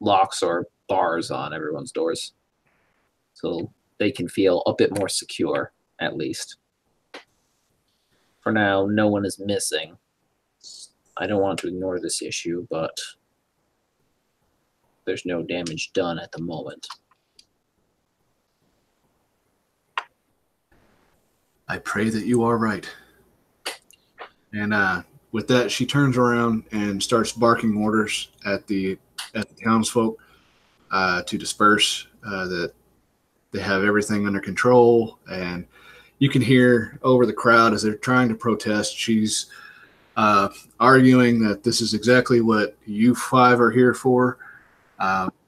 locks or bars on everyone's doors, so they can feel a bit more secure, at least. For now, no one is missing. I don't want to ignore this issue, but there's no damage done at the moment. I pray that you are right. And with that, she turns around and starts barking orders at the townsfolk to disperse, that they have everything under control. And you can hear over the crowd as they're trying to protest, she's arguing that this is exactly what you five are here for.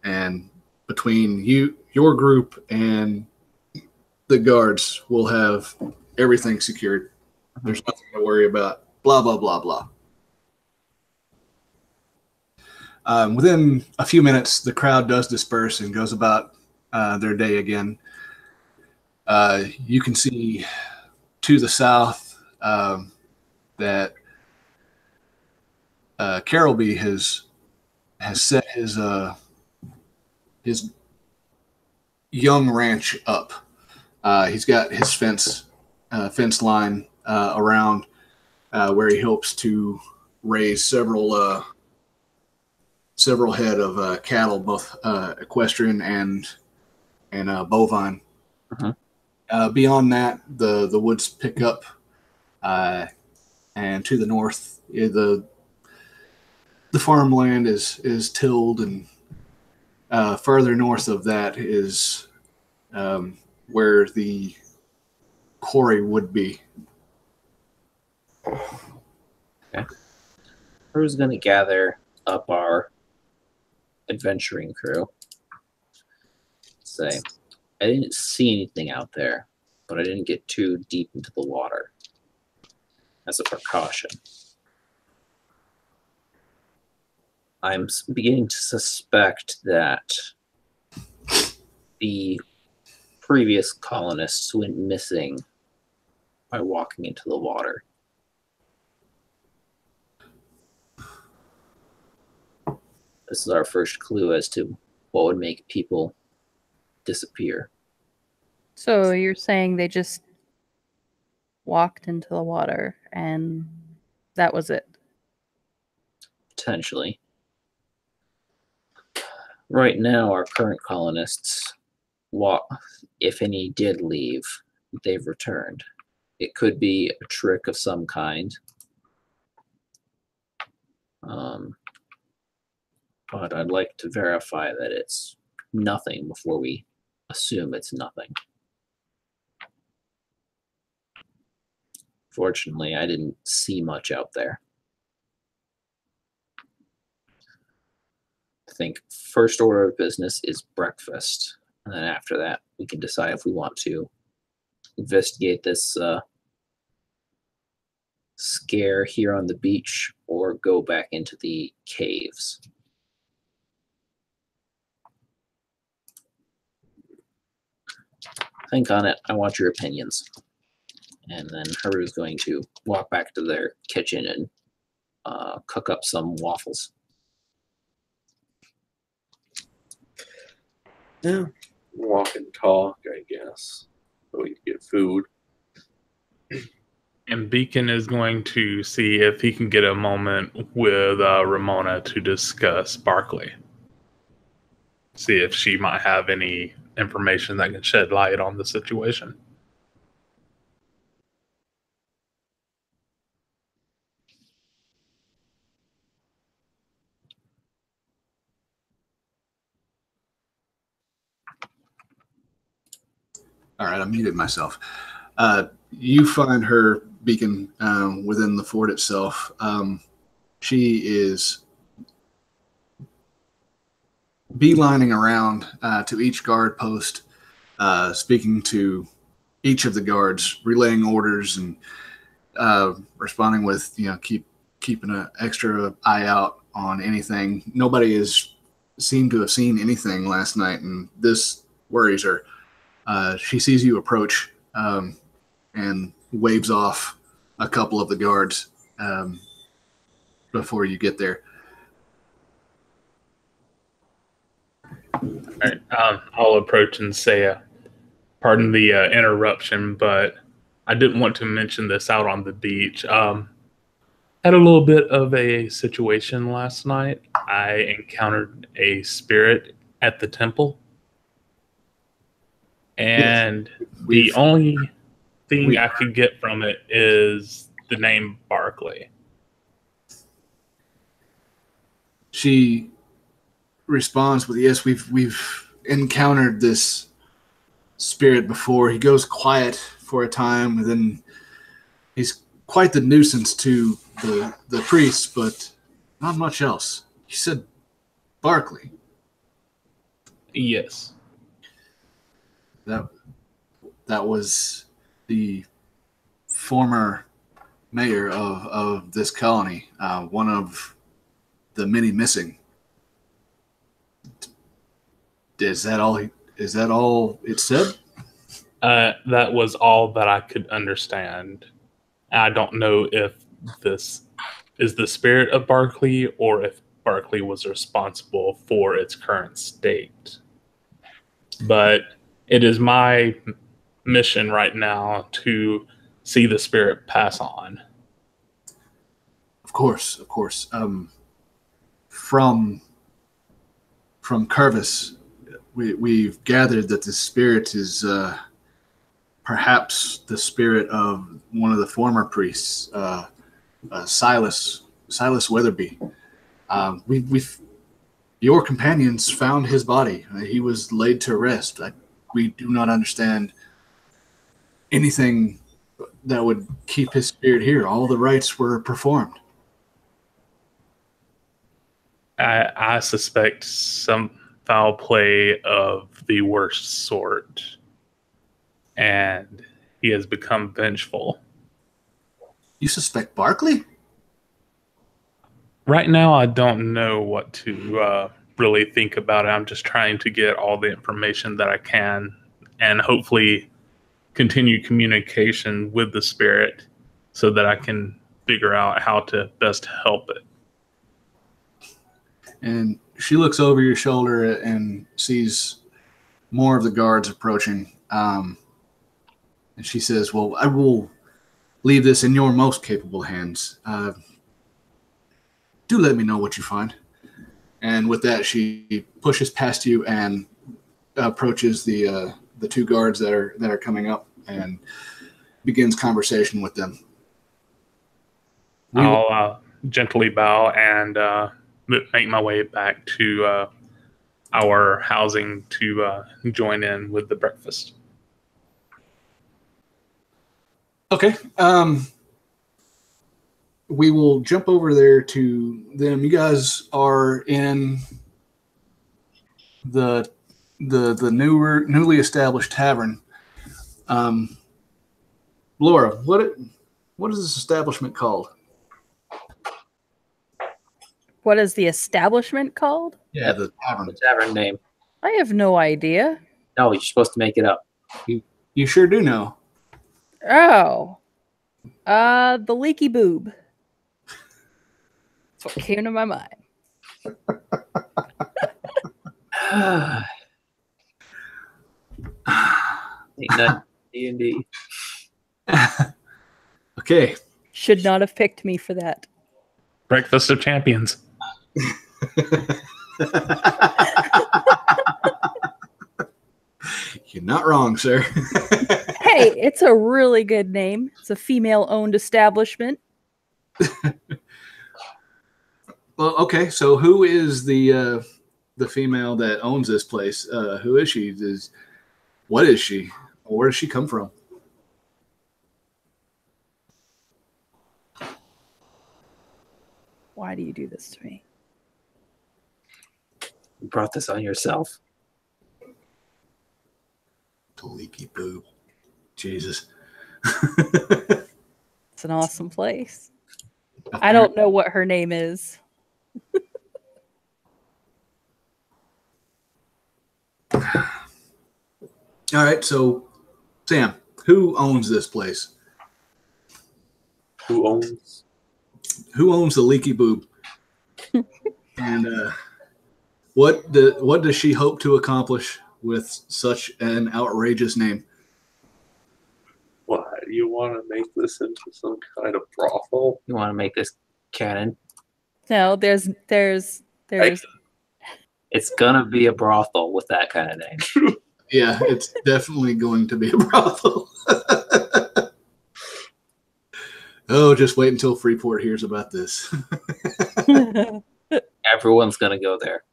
And between your group and the guards, we'll have everything secured. There's nothing to worry about. Blah, blah, blah, blah. Within a few minutes, the crowd does disperse and goes about their day again. You can see to the south that Carolby has set his young ranch up. He's got his fence line around where he hopes to raise several head of cattle, both equestrian and bovine. Beyond that, the woods pick up, and to the north, the farmland is tilled, and further north of that is where the quarry would be. Okay. Who's going to gather up our adventuring crew? Say, I didn't see anything out there, but I didn't get too deep into the water. as a precaution. I'm beginning to suspect that the previous colonists went missing by walking into the water. This is our first clue as to what would make people disappear. So you're saying they just walked into the water and that was it? Potentially. Right now, our current colonists, if any did leave, they've returned. It could be a trick of some kind. But I'd like to verify that it's nothing before we assume it's nothing. Fortunately, I didn't see much out there. I think first order of business is breakfast. And then after that, we can decide if we want to investigate this scare here on the beach or go back into the caves. Think on it. I want your opinions. And then Haru's going to walk back to their kitchen and cook up some waffles. Yeah. Walk and talk, I guess. So we can get food. And Beacon is going to see if he can get a moment with Ramona to discuss Barkley. See if she might have any information that can shed light on the situation. All right, I muted myself. You find her, Beacon, within the fort itself. She is beelining around to each guard post, speaking to each of the guards, relaying orders and responding with, keeping an extra eye out on anything. Nobody has seemed to have seen anything last night, and this worries her. She sees you approach and waves off a couple of the guards before you get there. All right, I'll approach and say, pardon the interruption, but I didn't want to mention this out on the beach. Had a little bit of a situation last night. I encountered a spirit at the temple. And the only thing I could get from it is the name Barkley. She responds with, "Yes, we've encountered this spirit before. He goes quiet for a time, and then he's quite the nuisance to the priests, but not much else." You said Barkley. Yes. That was the former mayor of this colony, one of the many missing. Is that all it said? That was all that I could understand. I don't know if this is the spirit of Barkley or if Barkley was responsible for its current state. But it is my mission right now to see the spirit pass on. Of course. From Curvis, we've gathered that the spirit is perhaps the spirit of one of the former priests, Silas Weatherby. Your companions found his body. He was laid to rest. We do not understand anything that would keep his spirit here. All the rites were performed. I suspect some foul play of the worst sort, and he has become vengeful. You suspect Barkley? Right now, I don't know what to really think about it. I'm just trying to get all the information that I can and hopefully continue communication with the spirit so that I can figure out how to best help it. And she looks over your shoulder and sees more of the guards approaching. And she says, well, I will leave this in your most capable hands. Do let me know what you find. And with that, she pushes past you and approaches the two guards that are coming up and begins conversation with them. I'll gently bow and make my way back to our housing to join in with the breakfast. Okay. We will jump over there to them. You guys are in the newly established tavern. Laura, what is this establishment called? What is the establishment called? Yeah, the tavern. The tavern name. I have no idea. No, you're supposed to make it up. You sure do know. Oh. The Leaky Boob. That's what came to my mind. Ain't nothing D&D. Okay. Should not have picked me for that. Breakfast of Champions. You're not wrong, sir. Hey, it's a really good name. It's a female-owned establishment. Well, okay. So, who is the female that owns this place? Who is she? What is she? Where does she come from? Why do you do this to me? You brought this on yourself. The Leaky Boob. Jesus. It's an awesome place. I don't know what her name is. All right, so Sam, who owns this place? Who owns? Who owns the Leaky Boob? And what does she hope to accomplish with such an outrageous name? Why do you want to make this into some kind of brothel? You want to make this canon? No, there's It's gonna be a brothel with that kind of name. Yeah, it's definitely going to be a brothel. Oh, just wait until Freeport hears about this. Everyone's gonna go there.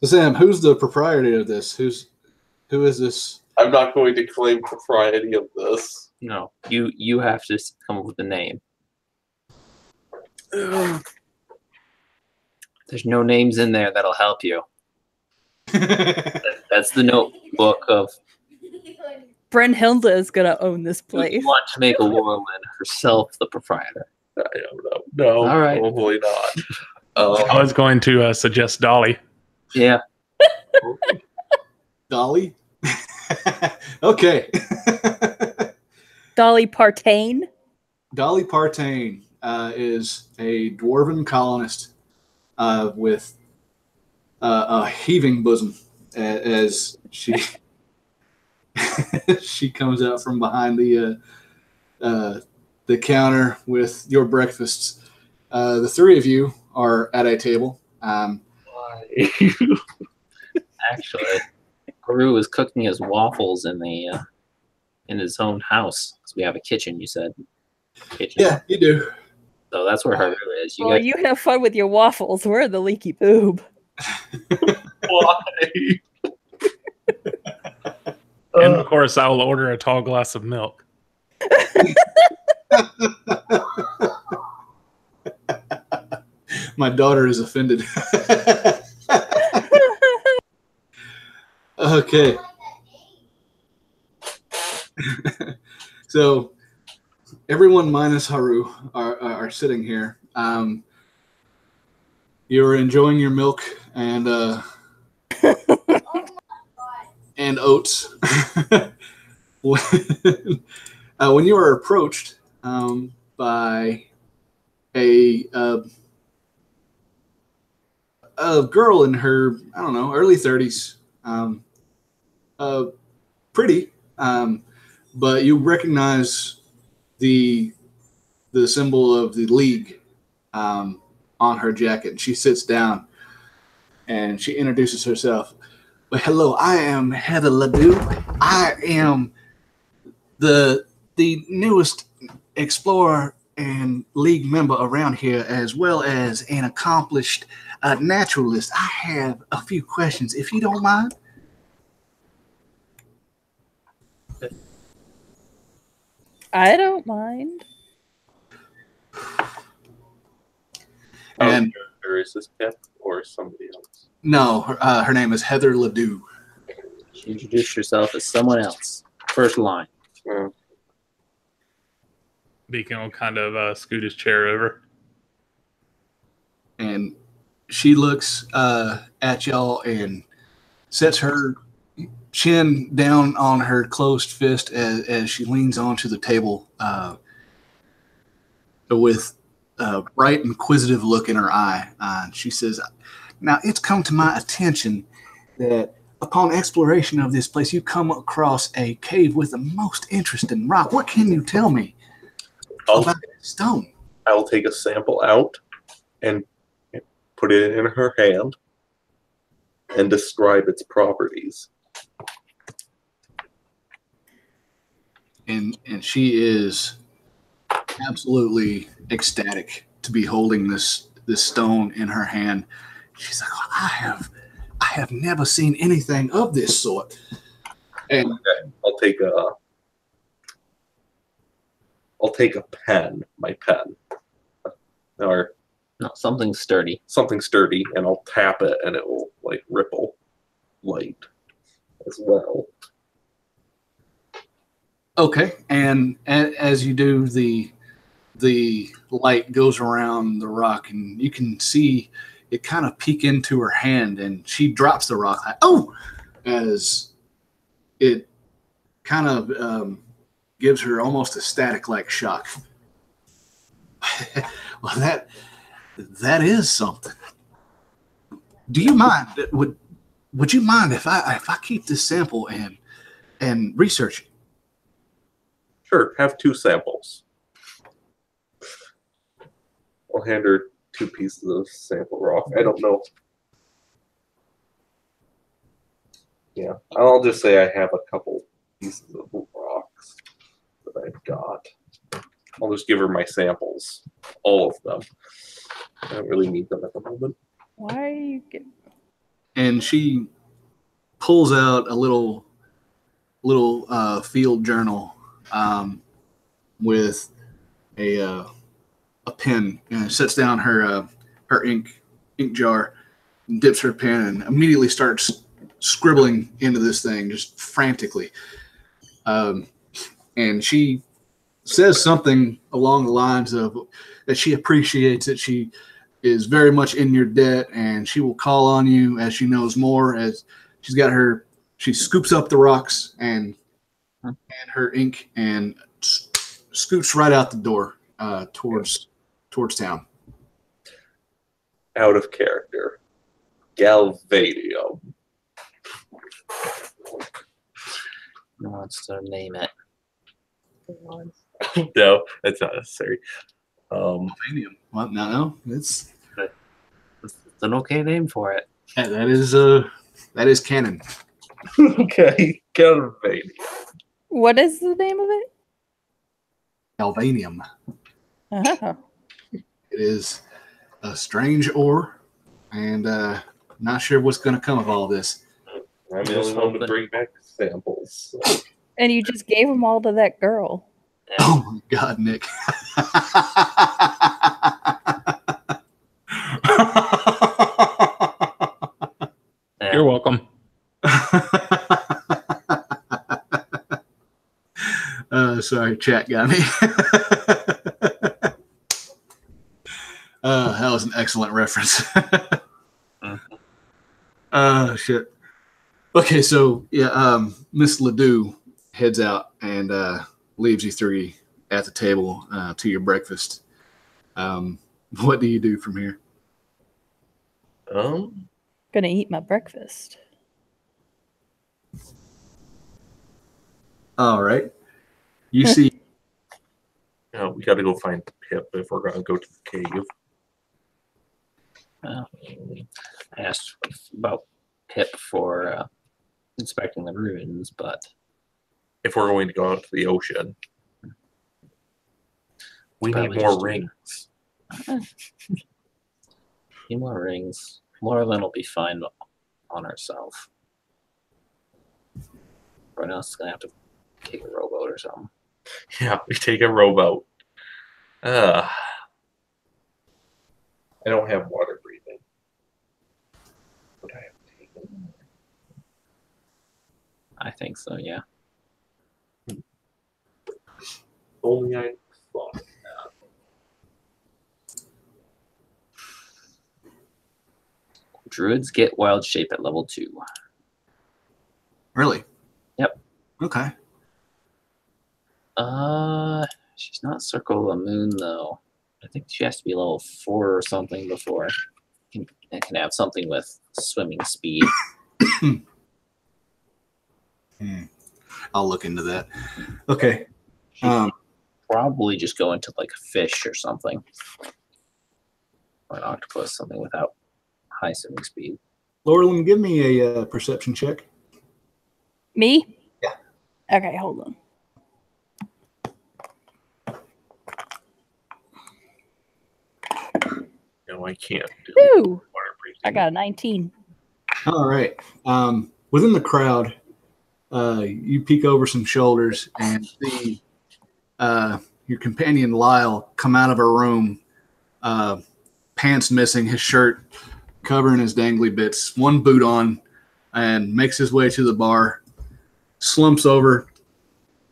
Sam, who's the proprietor of this? Who is this? I'm not going to claim propriety of this. No, you have to come up with a name. There's no names in there that'll help you. That's the notebook of. Brennhilda is gonna own this place. You want to make a Laurelin herself the proprietor. I don't know. No, All right. probably not. I was going to suggest Dolly. Yeah. Dolly? Okay. Dolly Partain. Dolly Partain is a dwarven colonist with a heaving bosom as she she comes out from behind the counter with your breakfasts. The three of you are at a table. Actually, Peru is cooking his waffles in his own house because we have a kitchen. You said kitchen. Yeah, you do. So that's where her is. Well, you have fun with your waffles. We're the Leaky Boob. Why? And of course, I will order a tall glass of milk. My daughter is offended. Okay. So everyone minus Haru are sitting here. You're enjoying your milk and oats. When you are approached by a girl in her, I don't know, early 30s, pretty, but you recognize the symbol of the league on her jacket. She sits down and she introduces herself. Well, hello, I am Heather Ledoux. I am the newest explorer and league member around here, as well as an accomplished naturalist. I have a few questions, if you don't mind. I don't mind. And Or is this Pip or somebody else? no, her name is Heather Ledoux. She introduced herself as someone else. First line. Beacon will kind of scoot his chair over. And she looks at y'all and sets her chin down on her closed fist as she leans onto the table with a bright, inquisitive look in her eye. She says, now, it's come to my attention that upon exploration of this place, you come across a cave with the most interesting rock. What can you tell me about this stone? I'll take a sample out and put it in her hand and describe its properties. And she is absolutely ecstatic to be holding this stone in her hand. She's like, oh, I have never seen anything of this sort. And I'll take a pen, my pen, or No, something sturdy. something sturdy, and I'll tap it, and it will like ripple light as well. okay, and as you do, the light goes around the rock, and you can see it kind of peek into her hand, and she drops the rock. Like, oh, as it kind of gives her almost a static-like shock. Well, that is something. Do you mind? Would you mind if I keep this sample and research it? Sure, have 2 samples. I'll hand her 2 pieces of sample rock. I don't know. Yeah, I'll just say I have a couple pieces of rocks that I've got. I'll just give her my samples, all of them. I don't really need them at the moment. Why are you getting... And she pulls out a little field journal with a pen, and sets down her ink jar, and dips her pen, and immediately starts scribbling into this thing just frantically. And she says something along the lines of that she appreciates it. She is very much in your debt, and she will call on you as she knows more. As she scoops up the rocks and her ink and scoots right out the door towards town. Out of character. Galvadium. No wants to name it. No, that's not necessary. Galvanium. Well, no, it's It's an okay name for it. that is canon. Okay, Galvadium. What is the name of it? Galvanium. Oh. It is a strange ore, and not sure what's going to come of all this. I'm the only one to bring back samples. So. And you just gave them all to that girl. Oh my God, Nick! You're welcome. sorry, chat got me. That was an excellent reference. Shit. Okay, so yeah, Miss Ledoux heads out and leaves you three at the table to your breakfast. What do you do from here? Gonna eat my breakfast. All right. You see, We got to go find Pip if we're going to go to the cave. I asked about Pip for inspecting the ruins, but If we're going to go out to the ocean, we need Probably more just do- rings. need more rings. Laurelyn will be fine on herself. Everyone else is gonna have to take a rowboat or something. Yeah, we take a rowboat. I don't have water breathing. Would I have taken? I think so, yeah. Only I thought. Druids get wild shape at level 2. really? Yep. Okay. She's not Circle of the Moon though. I think she has to be level 4 or something before it can have something with swimming speed. I'll look into that. Okay. She could probably just go into like a fish or something, or an octopus, something without high swimming speed. Laurelyn, give me a perception check. Me? Yeah. Okay, hold on. No, I can't do Woo! water breathing. I got a 19. All right. Within the crowd, you peek over some shoulders and see your companion Lyle come out of her room, pants missing, his shirt covering his dangly bits, one boot on, and makes his way to the bar, slumps over,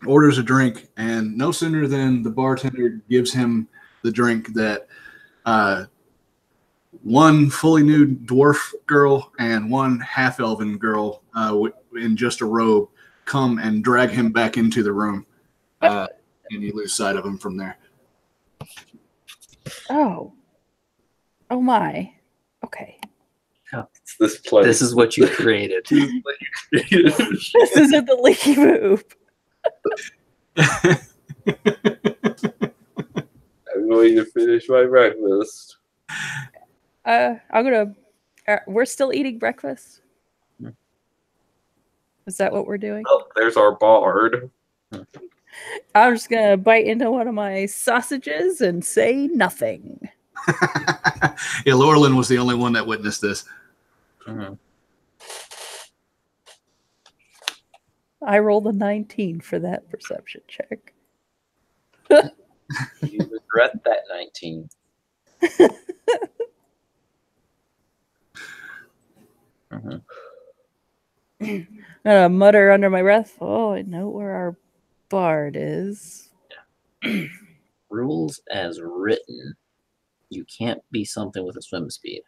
orders a drink, and no sooner than the bartender gives him the drink that one fully nude dwarf girl and one half-elven girl in just a robe come and drag him back into the room, and you lose sight of him from there. Oh. Oh my. Okay. It's this place. This is what you created. This isn't the leaky boob. I'm going to finish my breakfast. I'm gonna. We're still eating breakfast. Is that what we're doing? Oh, there's our bard. I'm just gonna bite into one of my sausages and say nothing. Yeah, Laurelyn was the only one that witnessed this. Mhm. I rolled a 19 for that perception check. You regret that 19. Mhm. I'm gonna mutter under my breath. Oh, I know where our bard is. Rules as written. You can't be something with a swim speed.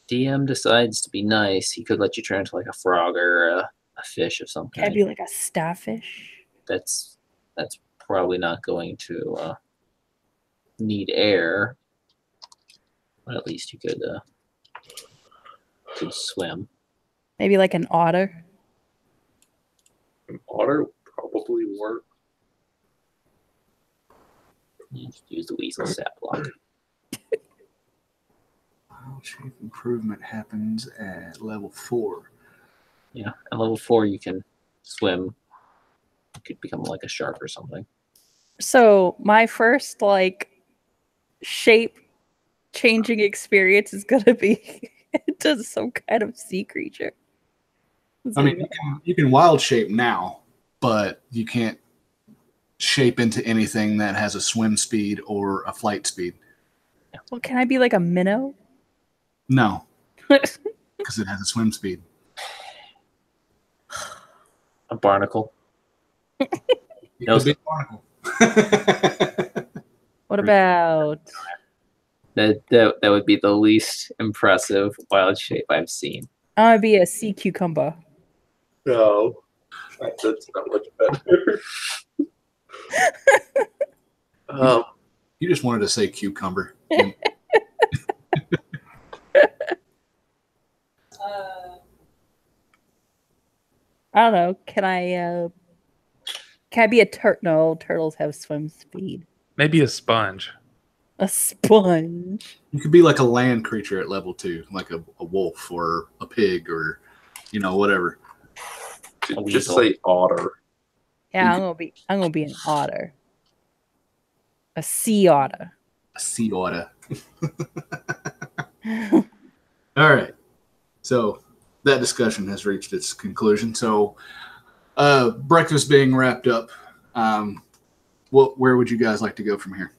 DM decides to be nice. He could let you turn into like a frog or a fish of some Can I kind. be like a starfish? That's probably not going to need air. But at least you could swim. Maybe like an otter. An otter would probably work. You just use the weasel stat block. Wild shape improvement happens at level 4. Yeah, at level 4 you can swim. You could become like a shark or something. So my first like shape changing experience is gonna be into some kind of sea creature. I mean, you can wild shape now, but you can't shape into anything that has a swim speed or a flight speed. well, can I be like a minnow? No, because it has a swim speed. A barnacle. You No, could be a barnacle. What about That would be the least impressive wild shape I've seen. I want to be a sea cucumber? No, that's not much better. You just wanted to say cucumber. I don't know. Can I be a turtle? No, turtles have swim speed. Maybe a sponge. A sponge. You could be like a land creature at level 2, like a wolf or a pig or, whatever. Just say otter. Yeah, I'm gonna be an otter. A sea otter. A sea otter. All right. So that discussion has reached its conclusion. So breakfast being wrapped up, where would you guys like to go from here?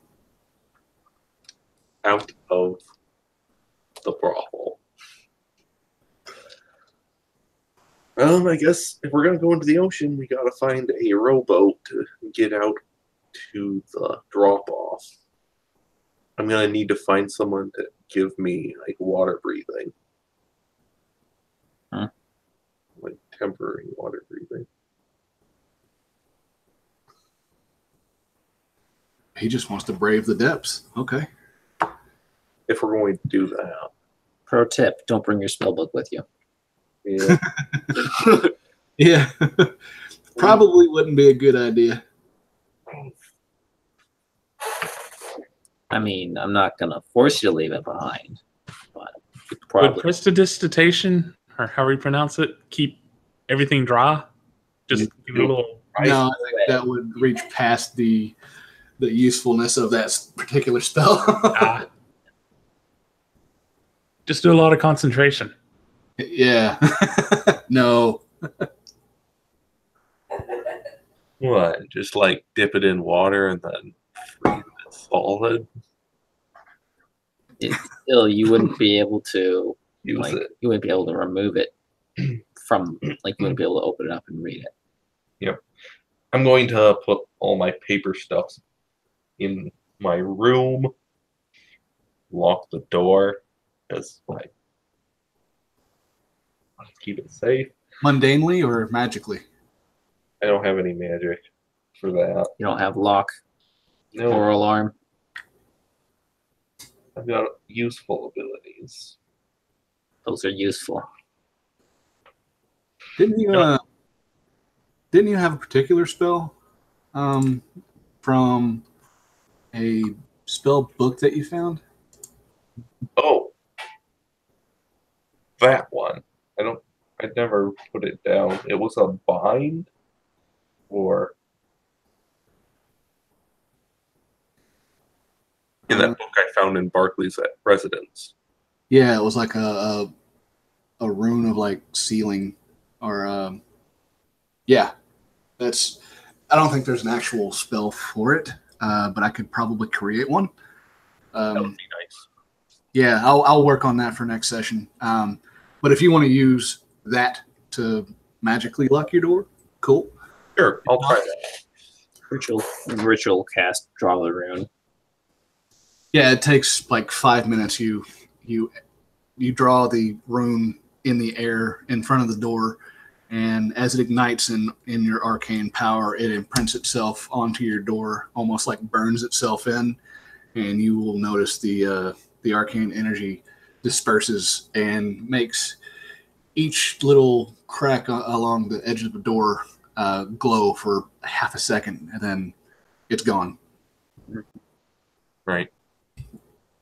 Out of the brothel. I guess if we're gonna go into the ocean, we gotta find a rowboat to get out to the drop off. I'm gonna need to find someone to give me like water breathing. Huh? Like temporary water breathing. He just wants to brave the depths. Okay. If we're going to do that. Pro tip: don't bring your spellbook with you. Yeah. Yeah. Probably wouldn't be a good idea. I mean, I'm not gonna force you to leave it behind, but Would probably prestidigitation, or how we pronounce it, keep everything dry? Just give it a little. No, I think that would reach past the usefulness of that particular spell. Just do a lot of concentration. Yeah. No. What? Just like dip it in water and then freeze it solid? still you wouldn't be able to Use it. you wouldn't be able to remove it from you wouldn't be able to open it up and read it. Yep. I'm going to put all my paper stuff in my room, lock the door, because like keep it safe. Mundanely or magically? I don't have any magic for that. You don't have lock No, or alarm. I've got useful abilities. Those are useful. Didn't you have a particular spell from a spell book that you found? Oh, that one. I never put it down. It was a bind, or in that book I found in Barclay's residence. Yeah, it was like a rune of like sealing, or yeah. That's. I don't think there's an actual spell for it, but I could probably create one. That would be nice. Yeah, I'll work on that for next session. But if you want to use that to magically lock your door, cool. Sure, I'll try that. Ritual cast draw the rune. Yeah, it takes like 5 minutes. You draw the rune in the air in front of the door, and as it ignites in your arcane power, it imprints itself onto your door, almost like burns itself in, and you will notice the arcane energy disperses and makes each little crack along the edge of the door glow for half a second, and then it's gone. Right.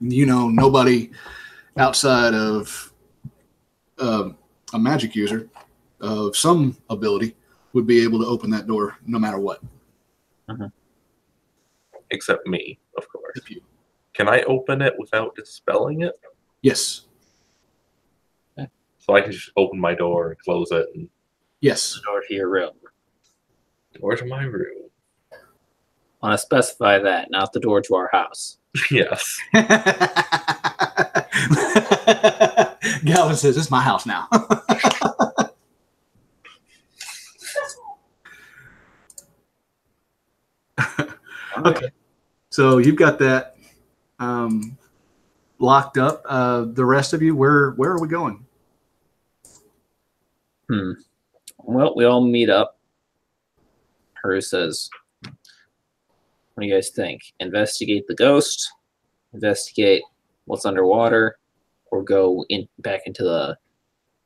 Nobody outside of a magic user of some ability would be able to open that door no matter what. Except me, of course. If you, Can I open it without dispelling it? yes. So I can just open my door and close it and Yes. Door to your room. door to my room. I want to specify that, not the door to our house. Yes. Galvin says, "It's my house now." Okay. So you've got that locked up. The rest of you, where are we going? Well, we all meet up. Haru says, what do you guys think? Investigate the ghost, investigate what's underwater, or go back into the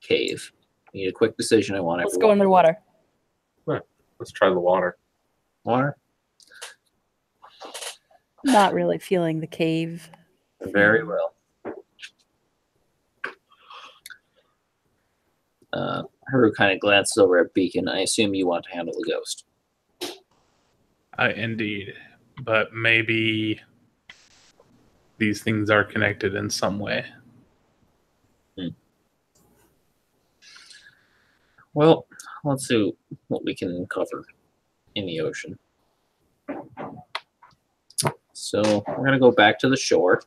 cave? We need a quick decision. I want Let's everyone. go in the water. Let's try the water. Water? Not really feeling the cave. Very well. Haru kind of glances over at Beacon. I assume you want to handle the ghost. Indeed. But maybe these things are connected in some way. Well, let's see what we can cover in the ocean. So we're going to go back to the shore,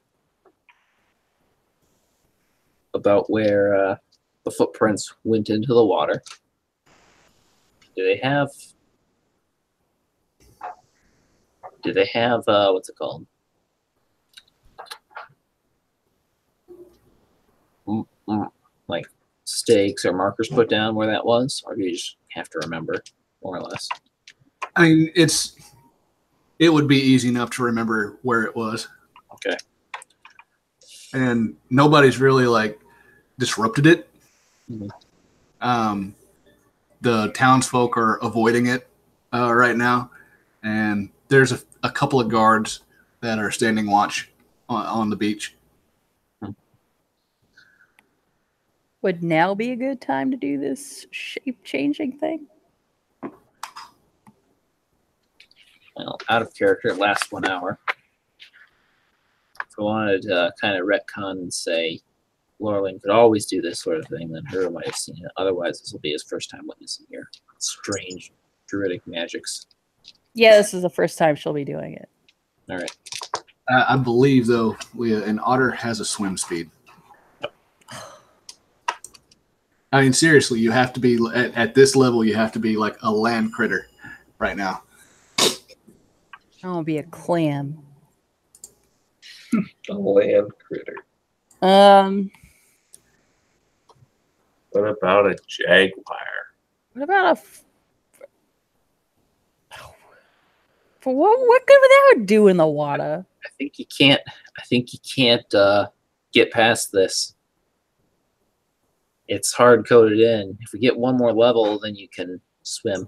about where the footprints went into the water. Do they have what's it called? Like stakes or markers put down where that was, or do you just have to remember more or less? I mean, it would be easy enough to remember where it was, Okay. and nobody's really like disrupted it. Mhm. The townsfolk are avoiding it right now, and there's a couple of guards that are standing watch on the beach. Would now be a good time to do this shape-changing thing? Well, out of character, it lasts 1 hour. If I wanted to kind of retcon and say Laurelin could always do this sort of thing, then Haru might have seen it. Otherwise, this will be his first time witnessing your strange druidic magics. Yeah, this is the first time she'll be doing it. All right. I believe, though, Leah, an otter has a swim speed. I mean, seriously, you have to be at this level. You have to be like a land critter right now. I want to be a clam. A land critter. What about a jaguar? What about for what good would that do in the water? I think you can't get past this. It's hard coded in. If we get one more level, then you can swim.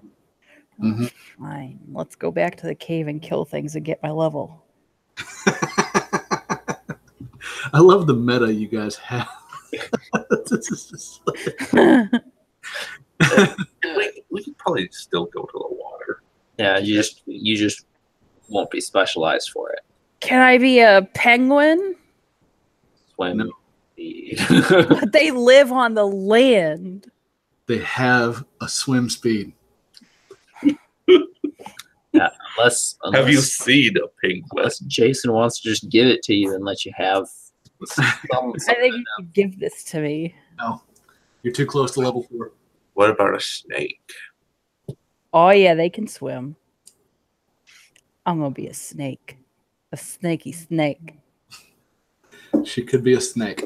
Mhm. Fine. Let's go back to the cave and kill things and get my level. I love the meta you guys have. We could probably still go to the water. Yeah, you just won't be specialized for it. Can I be a penguin? Swim. No. But they live on the land. They have a swim speed. Unless Have you seen a penguin? unless Jason wants to just give it to you and let you have some I think you could give this to me. No, you're too close to level 4. What about a snake? Oh yeah, they can swim. I'm gonna be a snake. A snaky snake. She could be a snake.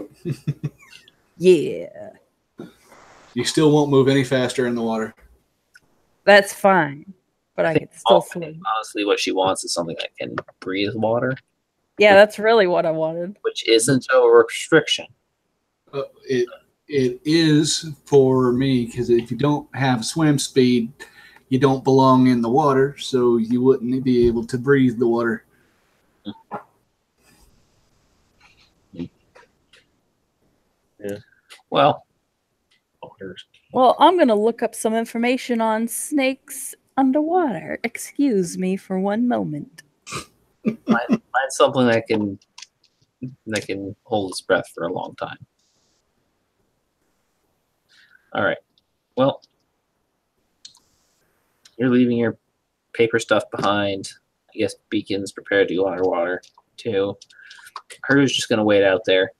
Yeah. You still won't move any faster in the water. That's fine. But I can still swim. honestly what she wants is something that can breathe water, Yeah, that's really what I wanted. which isn't a restriction. It is for me, because if you don't have swim speed, you don't belong in the water, so you wouldn't be able to breathe the water. Well, Well, I'm gonna look up some information on snakes underwater. Excuse me for one moment. find something that can hold its breath for a long time. All right. Well, you're leaving your paper stuff behind. I guess Beacon's prepared to go underwater too. Haru's just gonna wait out there.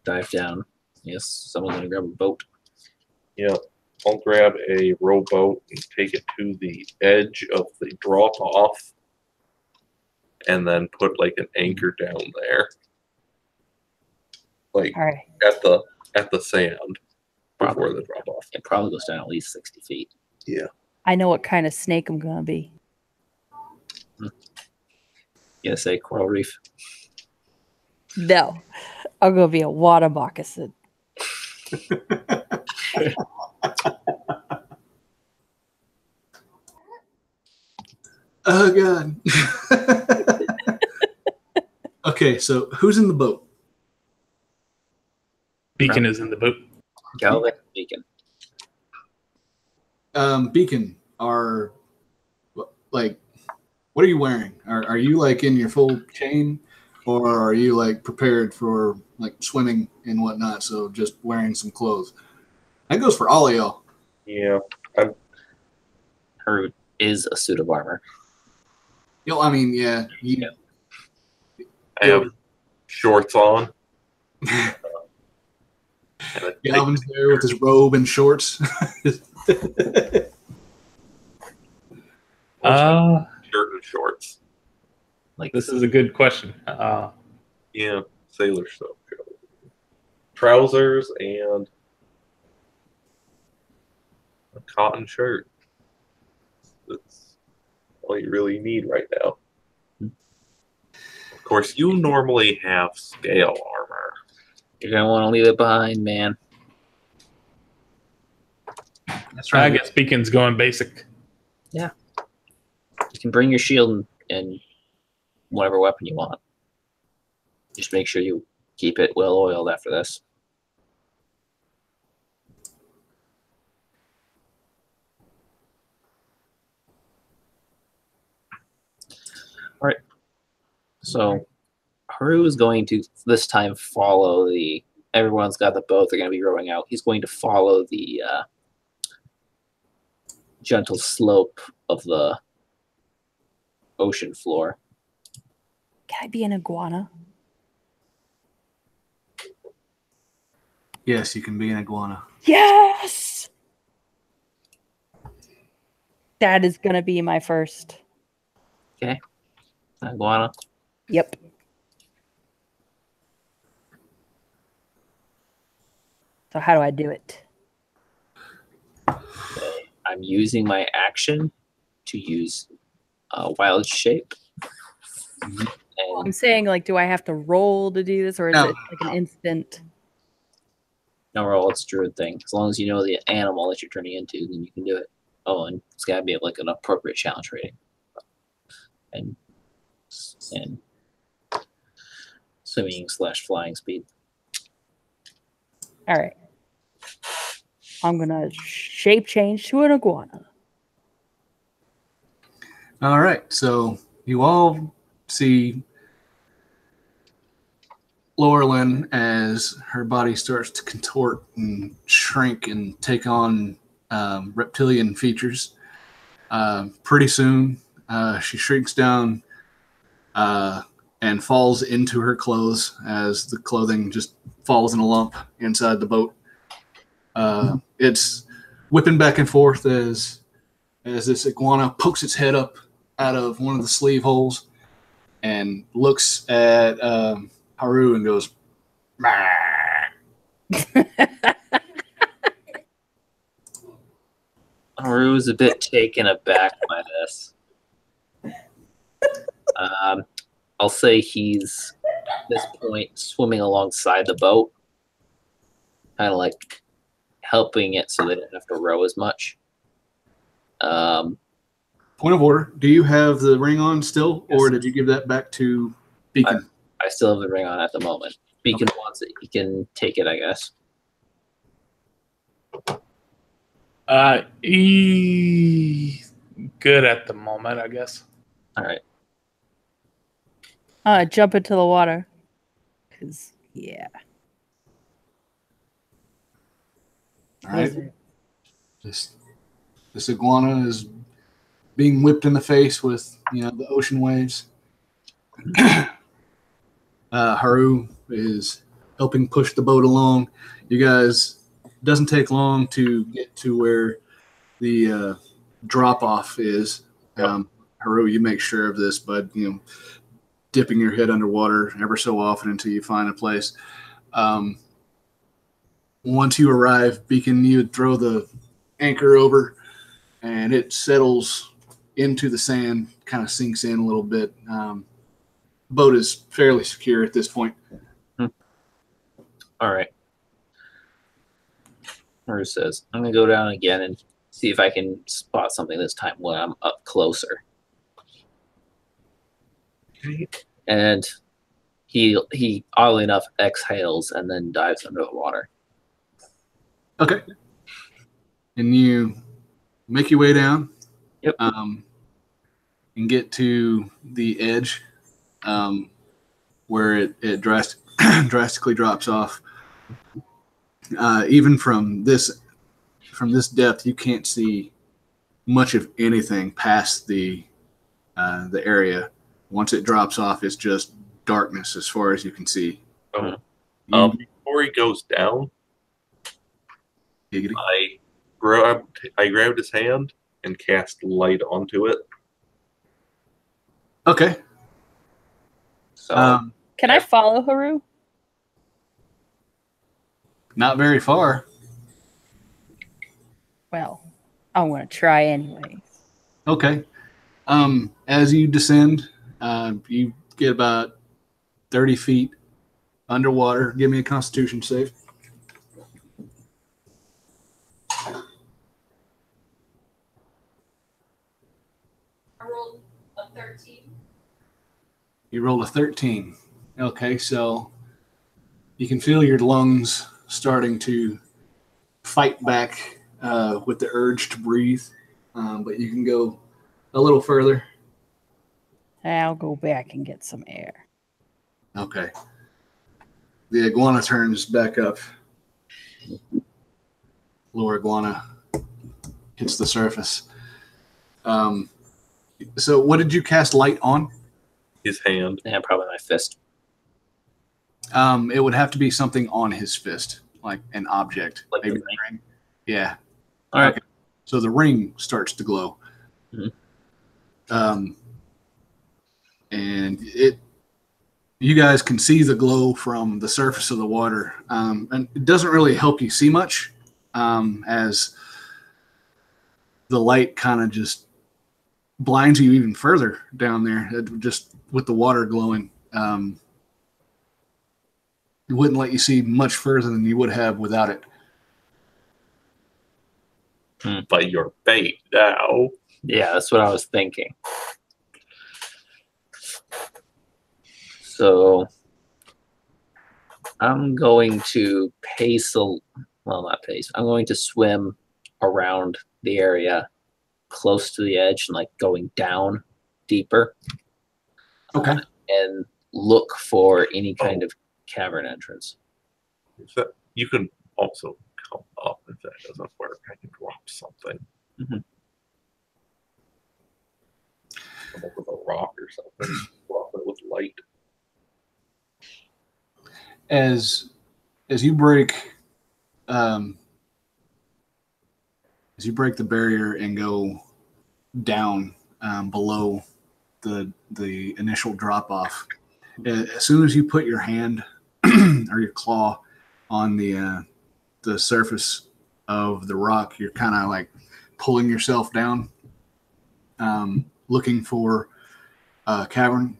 Dive down. Yes, someone's gonna grab a boat. Yep. I'll grab a rowboat and take it to the edge of the drop off, and then put like an anchor down there, like All right. at the sand before the drop off. It probably goes down at least 60 feet. Yeah. I know what kind of snake I'm gonna be. You say coral reef? No, I'm gonna be a water moccasin. Oh god. Okay, so who's in the boat? Beacon is in the boat. Galvin Beacon. Beacon, are like, what are you wearing? Are you like in your full chain, or are you like prepared for like swimming and whatnot? So just wearing some clothes. That goes for all of y'all. Yeah. Her is a suit of armor. Yo, I mean, yeah. You, I have shorts on. And a Galvin's there with his robe and shorts. shirt and shorts. Like This is a good question. Yeah, sailor stuff. Trousers and a cotton shirt. That's all you really need right now. Of course, you normally have scale armor. you're gonna want to leave it behind, man. That's I right. guess Beacon's going basic. You can bring your shield and whatever weapon you want. Just make sure you keep it well oiled after this. All right. So Haru is going to this time follow the. Everyone's got the boat. They're going to be rowing out. He's going to follow the gentle slope of the ocean floor. Can I be an iguana? Yes, you can be an iguana. Yes. That is gonna be my first. Iguana. Yep. So how do I do it? I'm using my action to use wild shape. I'm And saying, like, do I have to roll to do this, or is No. it like an instant? no roll, it's a druid thing. As long as you know the animal that you're turning into, then you can do it. Oh, and it's got to be like an appropriate challenge rating. And swimming / flying speed. All right. I'm gonna shape change to an iguana. All right, so you all see Laurelyn as her body starts to contort and shrink and take on reptilian features. Pretty soon, she shrinks down and falls into her clothes as the clothing just falls in a lump inside the boat. It's whipping back and forth as this iguana pokes its head up out of one of the sleeve holes and looks at Haru and goes, "Mah." Haru's a bit taken aback by this. I'll say he's at this point swimming alongside the boat, kind of like helping it so they don't have to row as much. Point of order, do you have the ring on still, or did you give that back to Beacon? I still have the ring on at the moment. Beacon wants it, he can take it, I guess. Good at the moment, I guess. All right. Jump into the water. 'Cause, yeah. All right. This iguana is being whipped in the face with the ocean waves. Haru is helping push the boat along. You guys It doesn't take long to get to where the drop off is. Haru, you make sure of this, bud. Dipping your head underwater ever so often until you find a place. Once you arrive, Beacon, you would throw the anchor over, and it settles into the sand, kind of sinks in a little bit. Boat is fairly secure at this point. All right. Haru says, I'm going to go down again and see if I can spot something this time when I'm up closer. And he oddly enough exhales and then dives under the water. Okay. And you make your way down. Yep. And get to the edge where it drastically drops off. Even from this depth, you can't see much of anything past the area. Once it drops off, it's just darkness as far as you can see. Before he goes down, Giggity. I grabbed his hand and cast light onto it. Okay. So Can I follow Haru? Not very far. Well, I want to try anyway. Okay. As you descend, you get about 30 feet underwater. Give me a Constitution save. I rolled a 13. You rolled a 13. Okay, so you can feel your lungs starting to fight back with the urge to breathe, but you can go a little further. I'll go back and get some air. Okay. The iguana turns back up. Lower iguana hits the surface. So what did you cast light on? His hand. yeah, probably my fist. It would have to be something on his fist, like an object. Like maybe the the ring. Yeah. All right. Okay. So the ring starts to glow. Mhm. And you guys can see the glow from the surface of the water. And it doesn't really help you see much, as the light kind of just blinds you even further down there, just with the water glowing. It wouldn't let you see much further than you would have without it. But your bait now. Yeah, that's what I was thinking. So I'm going to not pace. I'm going to swim around the area close to the edge and like going down deeper. Okay. And look for any kind of cavern entrance. So you can also come up if that doesn't work. I can drop something. Mhm. Come up with a rock or something. Drop it with light. As you break the barrier and go down below the initial drop off, as soon as you put your hand or your claw on the surface of the rock, you're kind of like pulling yourself down, looking for a cavern.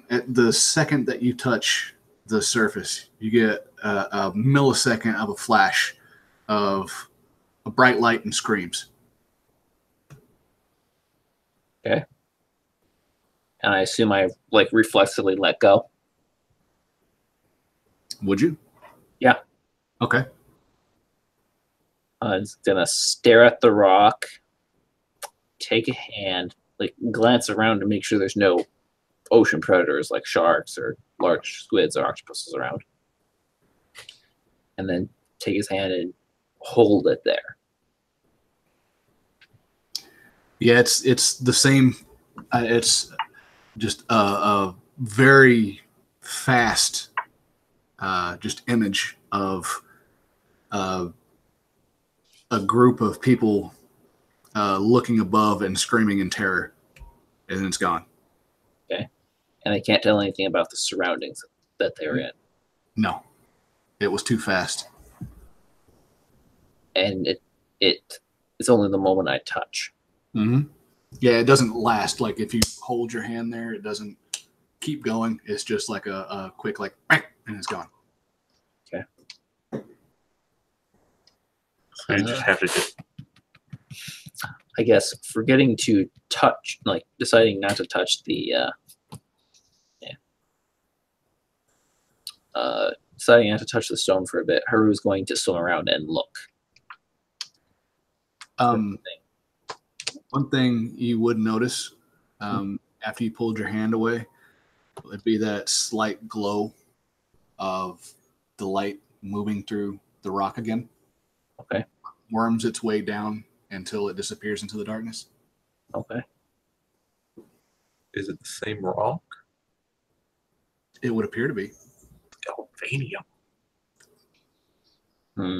At the second that you touch the surface, you get a millisecond of a flash of a bright light and screams. Okay. And I assume I like reflexively let go. Would you? Yeah. Okay. I was gonna stare at the rock, take a hand, like glance around to make sure there's no ocean predators like sharks or large squids or octopuses around, and then take his hand and hold it there. Yeah, it's the same. It's just a very fast, just image of uh, a group of people looking above and screaming in terror, and then it's gone. And I can't tell anything about the surroundings that they're in. No, it was too fast. And it's only the moment I touch. Mm-hmm. Yeah, it doesn't last. Like if you hold your hand there, it doesn't keep going. It's just like a quick like, and it's gone. Okay. So you just have to just I guess forgetting to touch, like deciding not to touch the deciding not to touch the stone for a bit, Haru's going to swim around and look. One thing you would notice after you pulled your hand away would be that slight glow of the light moving through the rock again. Okay. Worms its way down until it disappears into the darkness. Okay. is it the same rock? It would appear to be. Galvanium. Hmm.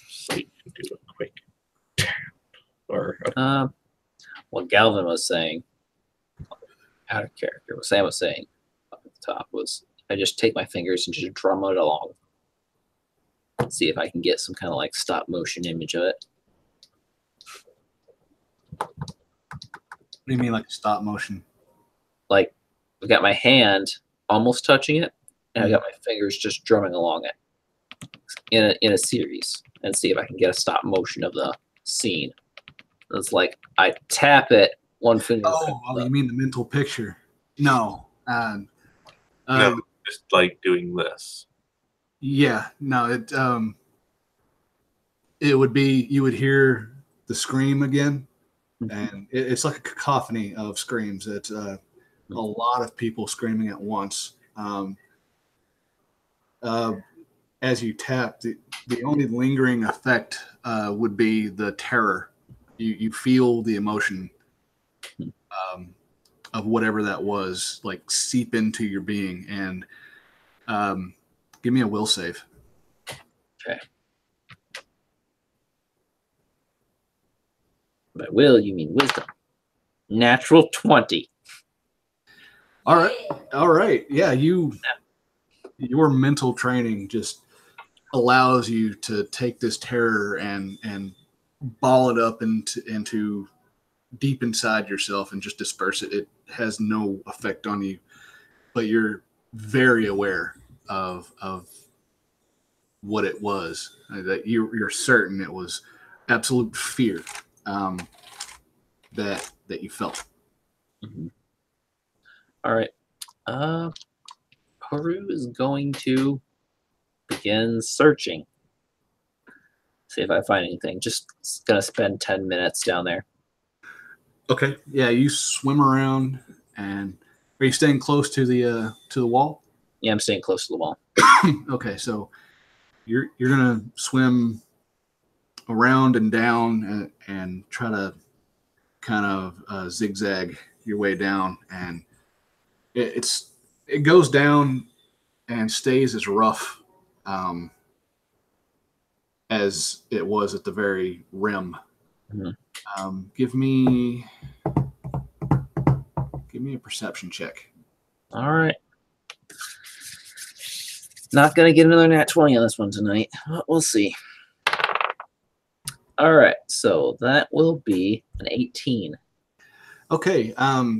So you can do a quick or What Galvin was saying, out of character, what Sam was saying up at the top was, I just take my fingers and just drum it along. See if I can get some kind of like stop motion image of it. What do you mean, like stop motion? Like I've got my hand almost touching it, and I've got my fingers just drumming along it in a series, and see if I can get a stop motion of the scene. It's like I tap it, one finger. Oh, you mean the mental picture? No. no, just like doing this. Yeah, no. It would be, you would hear the scream again, and it's like a cacophony of screams. It's a lot of people screaming at once. As you tap, the only lingering effect would be the terror. You feel the emotion of whatever that was, like seep into your being. And give me a will save. Okay. By will, you mean wisdom. Natural 20. All right. Yeah, your mental training just allows you to take this terror and ball it up into deep inside yourself and just disperse it. It has no effect on you, but you're very aware of what it was. That you're certain it was absolute fear that you felt. Mm-hmm. All right. Haru is going to begin searching. See if I find anything. Just gonna spend 10 minutes down there. Okay. Yeah, you swim around, and are you staying close to the wall? Yeah, I'm staying close to the wall. Okay, so you're gonna swim around and down and try to kind of zigzag your way down, and it goes down and stays as rough as it was at the very rim. Mm-hmm. Give me a perception check. All right. Not gonna get another nat 20 on this one tonight. We'll see. All right, so that will be an 18. Okay.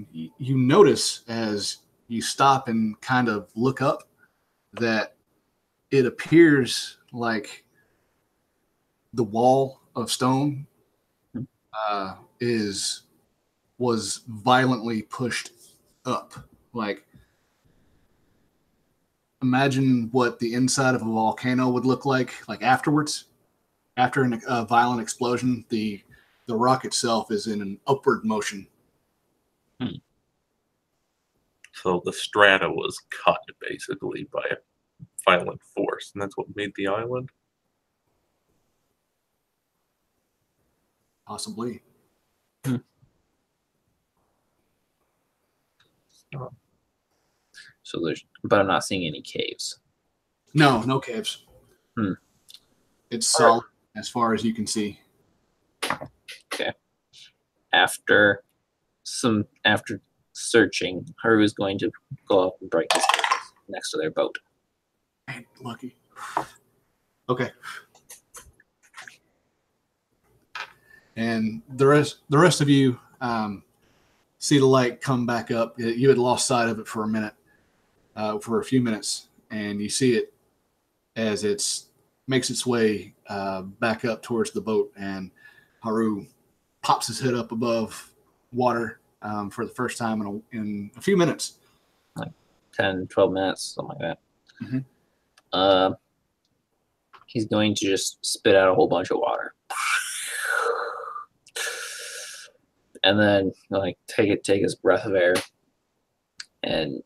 You notice as you stop and kind of look up that it appears like the wall of stone was violently pushed up. Like, imagine what the inside of a volcano would look like afterwards. After a violent explosion, the rock itself is in an upward motion. So the strata was cut basically by a violent force, and that's what made the island. Possibly. So but I'm not seeing any caves. No, no caves. Hmm. It's solid as far as you can see. After searching, Haru is going to go up and break the surface next to their boat. Man, lucky. Okay. And the rest of you see the light come back up. You had lost sight of it for a few minutes, and you see it as it makes its way back up towards the boat, and Haru pops his head up above water for the first time in a few minutes. Like 10, 12 minutes, something like that. Mm-hmm. He's going to just spit out a whole bunch of water. And then like take his breath of air and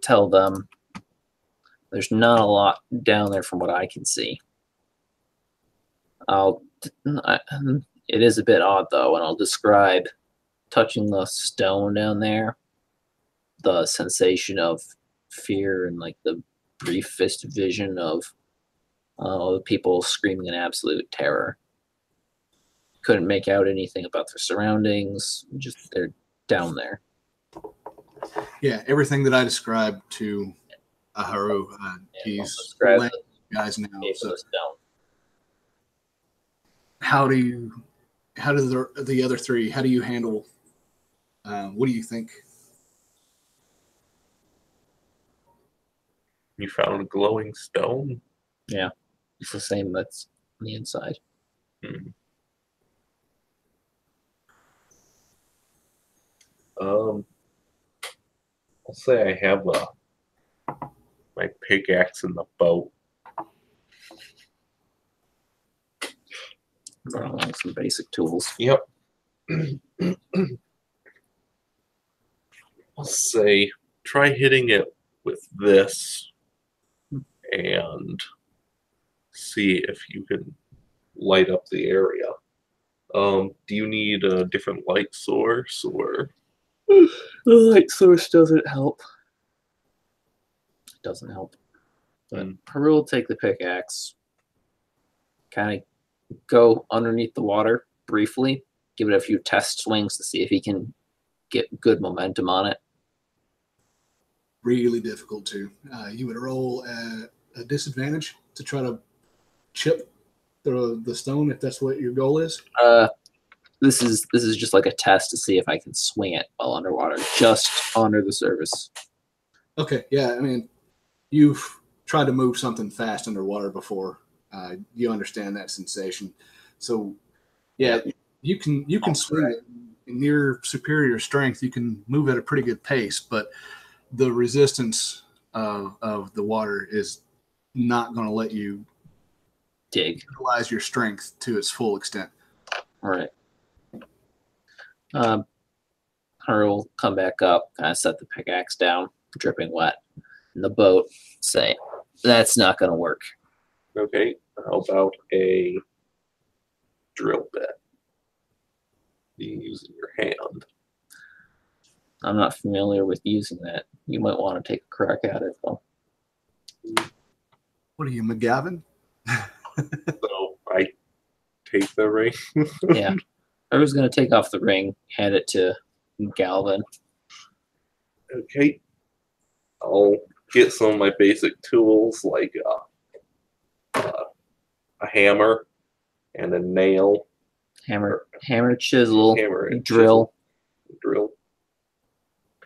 tell them there's not a lot down there from what I can see. It is a bit odd though, and I'll describe touching the stone down there, the sensation of fear and like the briefest vision of people screaming in absolute terror. Couldn't make out anything about their surroundings, just they're down there. Yeah, everything that I described to Haru, he's letting you guys now. So how do the other three? How do you handle? What do you think? You found a glowing stone? Yeah, it's the same that's on the inside. I'll say I have my pickaxe in the boat. Like some basic tools. Yep. I'll say try hitting it with this and see if you can light up the area. Do you need a different light source or? The light source doesn't help. It doesn't help. But Haru will take the pickaxe, kind of go underneath the water briefly, give it a few test swings to see if he can get good momentum on it. Really difficult to. You would roll at a disadvantage to try to chip the stone if that's what your goal is. This is just like a test to see if I can swing it while underwater, just under the surface. Okay, yeah. I mean, you've tried to move something fast underwater before. You understand that sensation. So, yeah, you can swing it in your superior strength. You can move at a pretty good pace, but the resistance of the water is not going to let you utilize your strength to its full extent. All right. Haru will come back up, kind of set the pickaxe down, dripping wet, in the boat, say, that's not going to work. Okay, how about a drill bit? You use in your hand. I'm not familiar with using that. You might want to take a crack at it, though. What are you, McGavin? So I take the ring. Yeah. I was going to take off the ring, hand it to Galvin. Okay. I'll get some of my basic tools like a hammer and a nail. Hammer, chisel, Hammer and drill. Drill.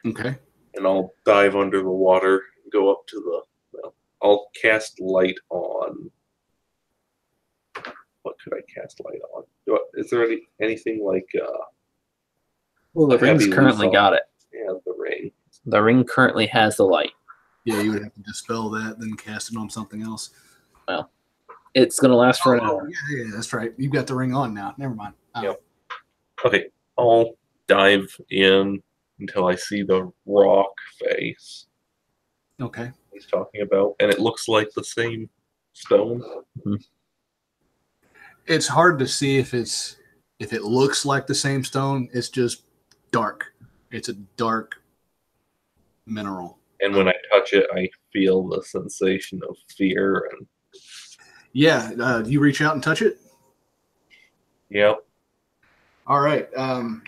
Okay. And I'll dive under the water and go up to the. I'll cast light on. What could I cast light on? Is there anything like? Well, the ring's currently got it. Yeah, the ring. The ring currently has the light. Yeah, you would have to dispel that, then cast it on something else. Well, it's going to last for an hour. Yeah, that's right. You've got the ring on now. Never mind. Yep. Okay, I'll dive in until I see the rock face Okay. he's talking about, and it looks like the same stone. Mm-hmm. it's hard to see if it looks like the same stone. It's just dark. It's a dark mineral. And when I touch it, I feel the sensation of fear. And Yeah, you reach out and touch it. yep, All right.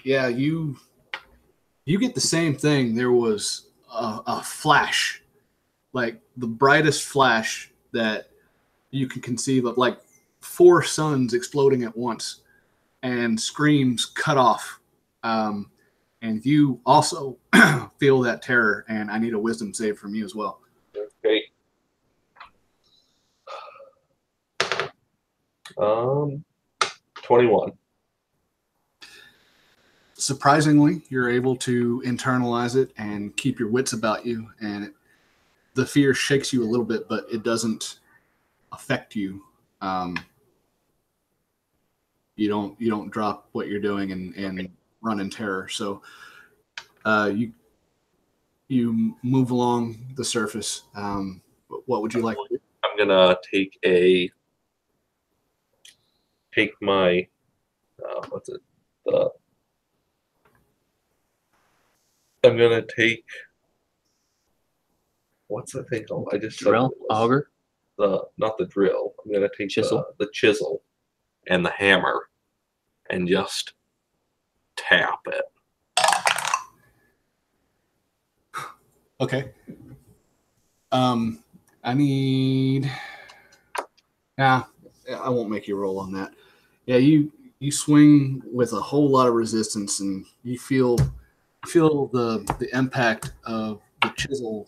Yeah, you get the same thing. There was a flash, like the brightest flash that you can conceive of, like 4 suns exploding at once, and screams cut off. And you also feel that terror, and I need a wisdom save from you as well. okay. 21. Surprisingly, you're able to internalize it and keep your wits about you, and the fear shakes you a little bit, but it doesn't affect you. You don't drop what you're doing and run in terror. So you move along the surface. What would you like? I'm gonna take my what's it? I'm gonna take what's that thing called? I just said Drill, what it was. auger. Not the drill. I'm gonna take Chisel. the chisel and the hammer and just tap it. Okay. I need. Nah, I won't make you roll on that. Yeah, you swing with a whole lot of resistance, and you feel the impact of the chisel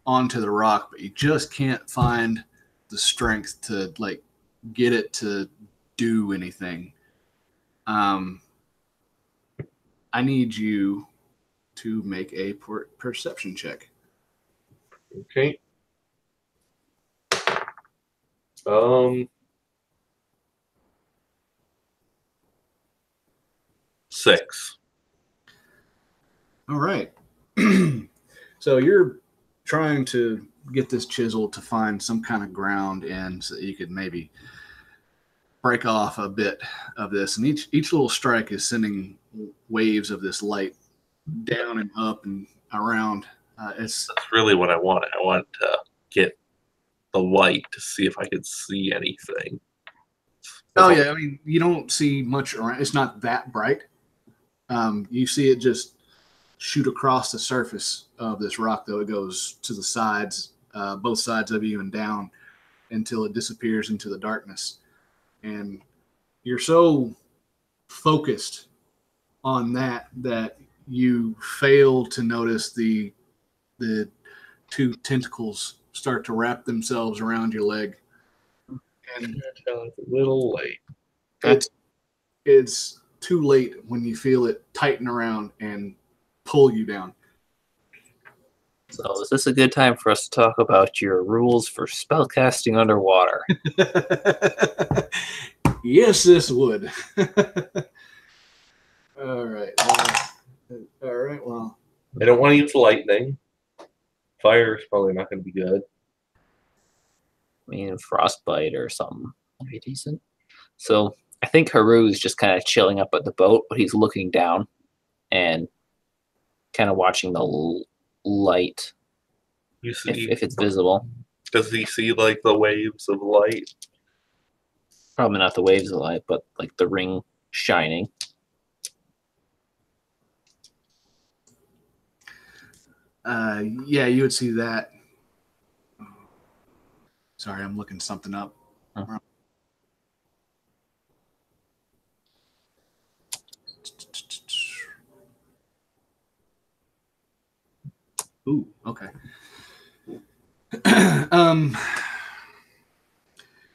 onto the rock, but you just can't find the strength to like get it to do anything. I need you to make a perception check. Okay. 6. All right. So you're trying to get this chisel to find some kind of ground in so that you could maybe break off a bit of this. And each little strike is sending waves of this light down and up and around. It's That's really what I wanted. I wanted to get the light to see if I could see anything. oh yeah, I mean you don't see much around. It's not that bright. You see it just shoot across the surface of this rock, though. It goes to the sides, both sides of you, and down until it disappears into the darkness. And you're so focused on that you fail to notice the 2 tentacles start to wrap themselves around your leg. And It's a little late. it's too late when you feel it tighten around and pull you down. So is this a good time for us to talk about your rules for spellcasting underwater? Yes, this would. All right. All right. Well, I don't want to use lightning. Fire is probably not going to be good. I mean, frostbite or something would be decent. So I think Haru's just kind of chilling up at the boat, but he's looking down and kind of watching the light, You see, if it's visible. does he see like the waves of light? Probably not the waves of light, but like the ring shining. yeah, you would see that. Sorry, I'm looking something up. Huh. Ooh, okay.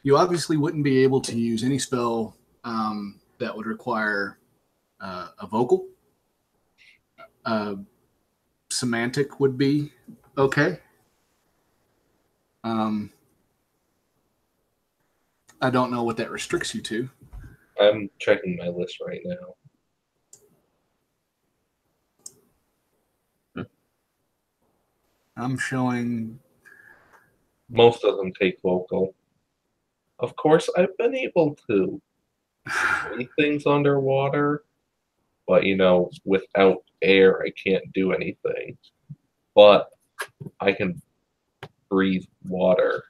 You obviously wouldn't be able to use any spell that would require a vocal. Semantic would be okay. I don't know what that restricts you to. I'm checking my list right now. I'm showing. Most of them take vocal. Of course, I've been able to Anything's underwater, but without air, I can't do anything. But I can breathe water.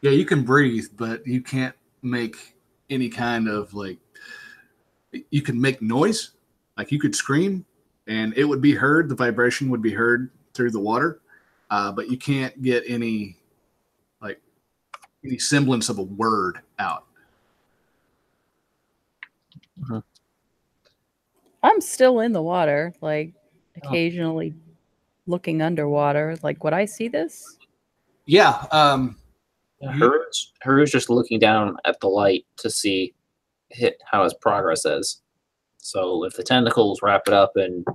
Yeah, you can breathe, but you can't make any kind of like. You can make noise, like you could scream, and it would be heard. The vibration would be heard through the water, but you can't get any semblance of a word out. I'm still in the water, like occasionally looking underwater. Like, would I see this? Yeah. Haru's just looking down at the light to see how his progress is. So if the tentacles wrap it up and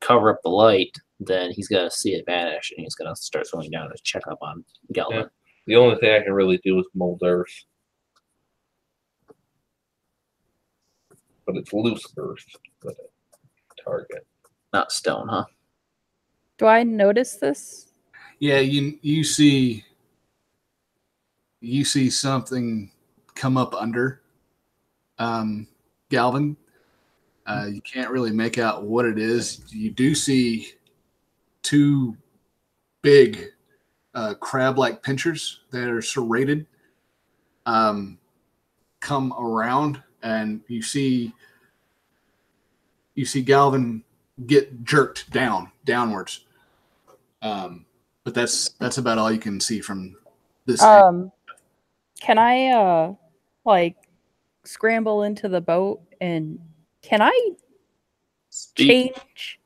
cover up the light, then he's gonna see it vanish, and he's gonna start swimming down to check up on Galvin. Yeah. The only thing I can really do is mold earth, but it's loose earth with a target. Not stone, huh? Do I notice this? Yeah, you see something come up under Galvin. You can't really make out what it is. You do see two big crab-like pinchers that are serrated come around, and you see Galvin get jerked downwards. But that's about all you can see from this. Can I like scramble into the boat, and can I change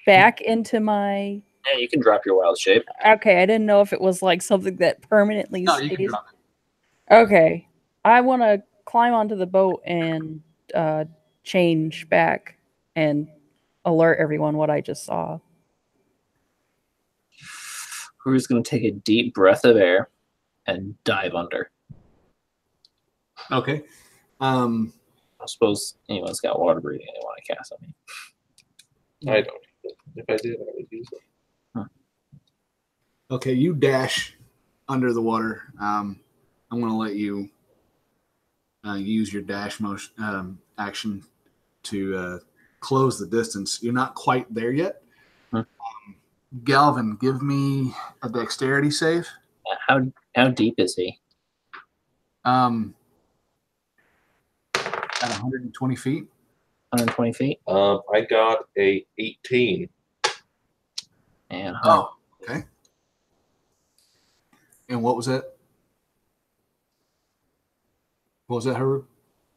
back into my? Yeah, you can drop your wild shape. Okay, I didn't know if it was like something that permanently No, you can stays. drop it. Okay, I want to climb onto the boat and change back and alert everyone what I just saw. Haru's gonna take a deep breath of air and dive under. Okay. I suppose anyone's got water breathing they want to cast on me. I don't. If I did, I would use it. Okay, you dash under the water. I'm going to let you use your dash motion action to close the distance. You're not quite there yet. Galvin, give me a dexterity save. How deep is he? At 120 feet. 120 feet. I got a 18. And okay. And what was that? What was that, Haru?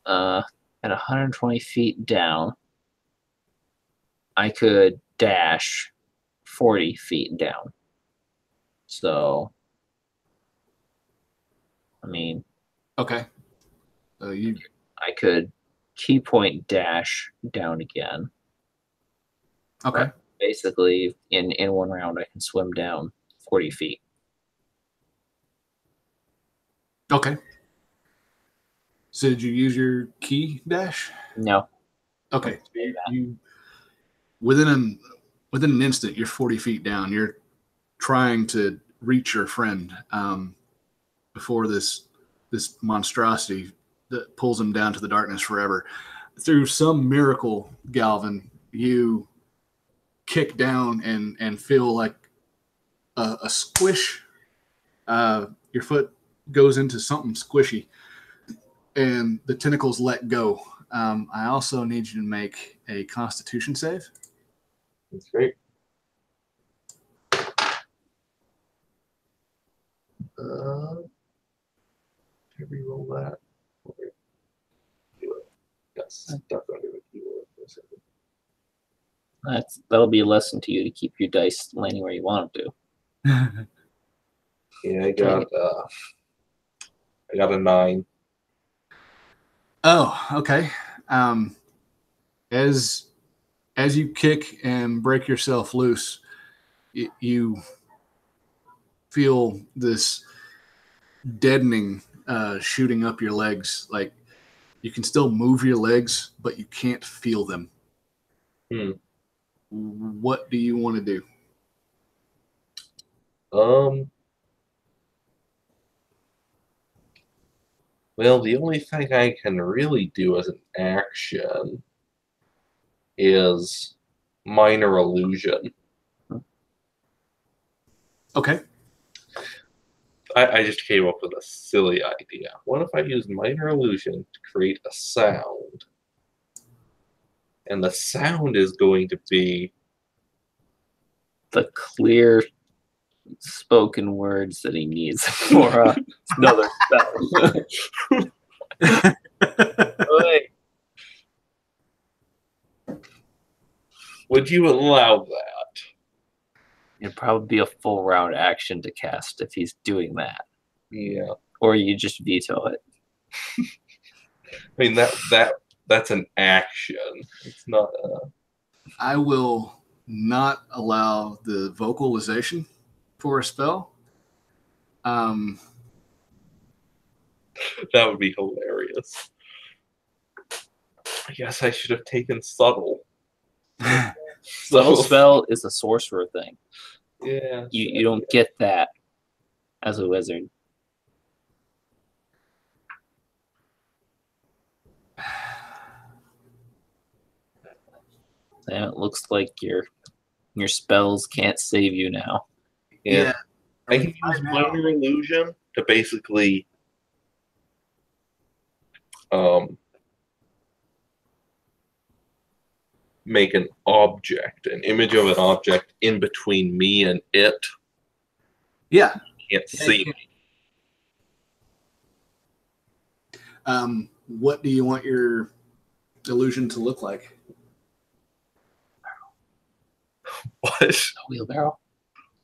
At 120 feet down, I could dash 40 feet down. So, I mean, okay. I could key point dash down again. Okay. But basically, in one round, I can swim down 40 feet. Okay. So did you use your key dash? No. Okay. You within an instant, you're 40 feet down. You're trying to reach your friend before this monstrosity that pulls him down to the darkness forever. Through some miracle, Galvin, you kick down and feel like a squish. Your foot goes into something squishy, and the tentacles let go. I also need you to make a Constitution save. That's great. Can we roll that? Okay. Do it. Yes, definitely do it. That'll be a lesson to you to keep your dice landing where you want them to. Yeah, I got a 9. Oh, okay. As you kick and break yourself loose, you feel this deadening shooting up your legs. Like you can still move your legs, but you can't feel them. What do you want to do? Well, the only thing I can really do as an action is minor illusion. Okay. I just came up with a silly idea. What if I use minor illusion to create a sound? And the sound is going to be The clear spoken words that he needs for another spell. Wait. Would you allow that? It'd probably be a full round action to cast if he's doing that. Yeah. Or you just veto it. I mean that's an action. It's not a I will not allow the vocalization for a spell. that would be hilarious. I guess I should have taken subtle. Subtle spell is a sorcerer thing. Yeah. You don't get that as a wizard. And it looks like your spells can't save you now. Yeah. I can Right use now- minor illusion to basically make an image of an object in between me and it. Yeah. Can't Yeah, see you me. What do you want your illusion to look like? What? A wheelbarrow.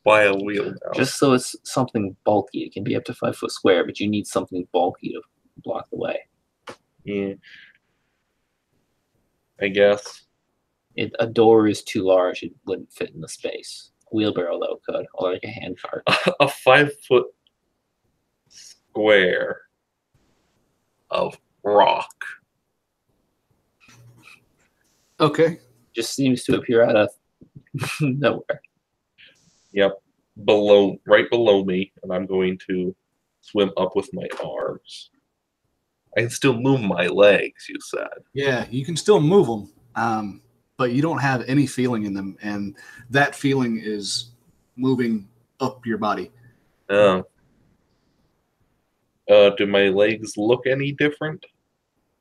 Why a wheelbarrow? Just so it's something bulky. It can be up to 5 foot square, but you need something bulky to block the way. Yeah. I guess. A door is too large; it wouldn't fit in the space. A wheelbarrow though could, or like a hand cart. A 5 foot square of rock. Okay. Just seems to appear out of nowhere. Yep. Right below me, and I'm going to swim up with my arms. I can still move my legs, you said. Yeah, you can still move them, but you don't have any feeling in them, and that feeling is moving up your body. Do my legs look any different?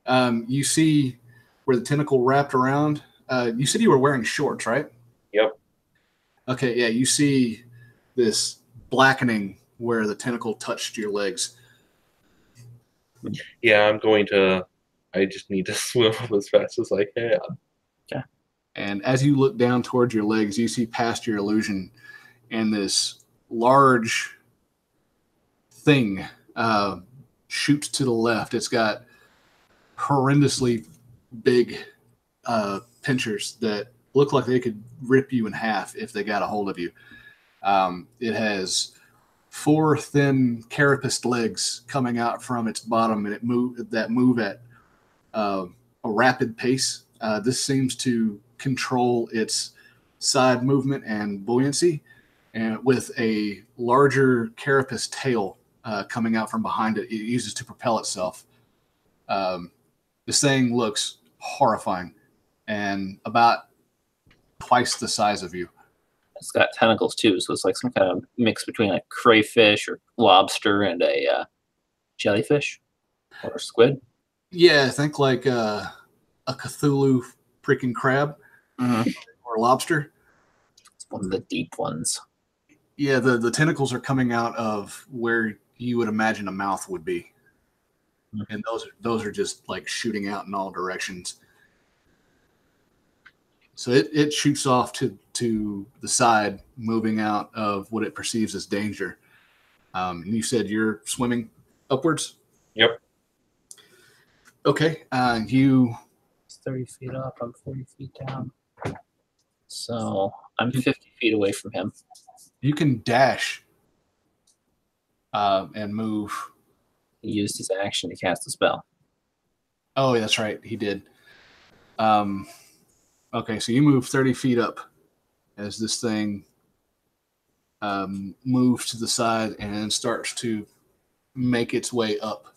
You see where the tentacle wrapped around. You said you were wearing shorts, right? Yep. Okay, yeah, you see this blackening where the tentacle touched your legs. Yeah, I just need to swim up as fast as I can. And as you look down towards your legs, you see past your illusion, and this large thing shoots to the left. It's got horrendously big pinchers that look like they could rip you in half if they got a hold of you. It has 4 thin carapaced legs coming out from its bottom, and it move at a rapid pace. This seems to control its side movement and buoyancy, and with a larger carapace tail coming out from behind it, it uses to propel itself. This thing looks horrifying and about twice the size of you. It's got tentacles too, so it's like some kind of mix between a crayfish or lobster and a jellyfish or a squid. Yeah, think like a Cthulhu freaking crab or lobster. It's one of the deep ones. Yeah, the tentacles are coming out of where you would imagine a mouth would be. And those are just like shooting out in all directions. So it shoots off to the side, moving out of what it perceives as danger. And you said you're swimming upwards? Yep. Okay. It's 30 feet up. I'm 40 feet down. So I'm 50 feet away from him. You can dash and move. He used his action to cast a spell. Oh, that's right. He did. Okay, so you move 30 feet up as this thing moves to the side and starts to make its way up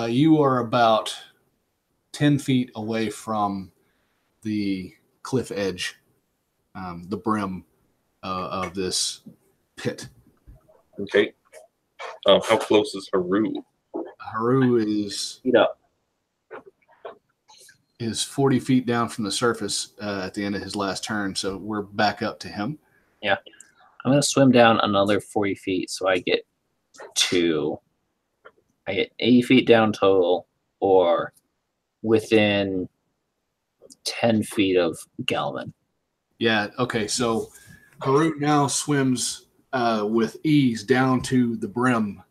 You are about 10 feet away from the cliff edge, the brim of this pit. Okay. How close is Haru? Haru is Feet up. 40 feet down from the surface at the end of his last turn, so we're back up to him. I'm going to swim down another 40 feet, so I get 2. I get 80 feet down total, or within 10 feet of Galvin. Yeah, okay, so Haru now swims with ease down to the brim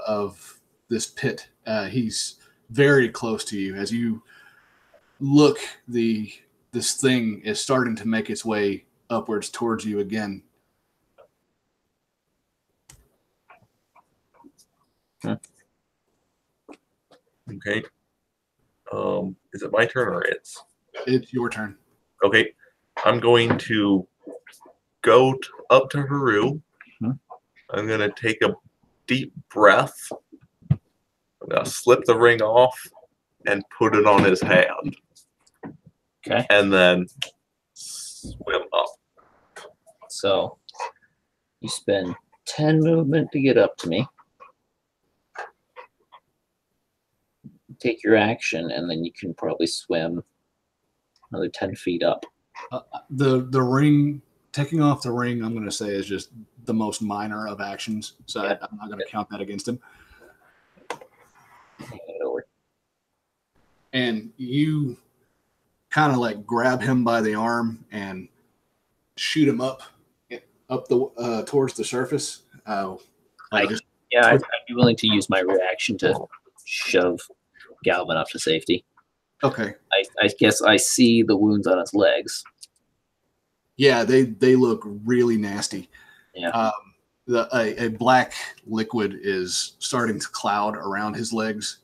of this pit. He's very close to you. As you look, this thing is starting to make its way upwards towards you again. Okay. Is it my turn or its? It's your turn. Okay. I'm going to go up to Haru. Mhm. I'm going to take a deep breath. I'm going to slip the ring off and put it on his hand. Okay. And then swim up. So you spend 10 movement to get up to me. Take your action, and then you can probably swim another 10 feet up. The ring, taking off the ring, I'm going to say is just the most minor of actions, so I'm not going to count that against him. Hang it over. And you kind of like grab him by the arm and shoot him up the towards the surface. Yeah, I'd be willing to use my reaction to shove Galvin up to safety. Okay. I guess I see the wounds on his legs. Yeah, they look really nasty. Yeah. A black liquid is starting to cloud around his legs.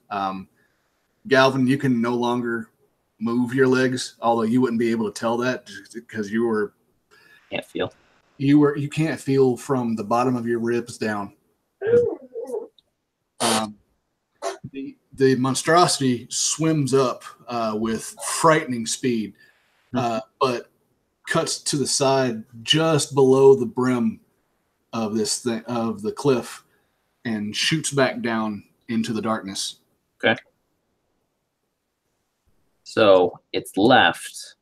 Galvin, you can no longer move your legs, although you wouldn't be able to tell that because Can't feel. you can't feel from the bottom of your ribs down. The monstrosity swims up with frightening speed, but cuts to the side just below the brim of the cliff and shoots back down into the darkness. Okay. So it's left.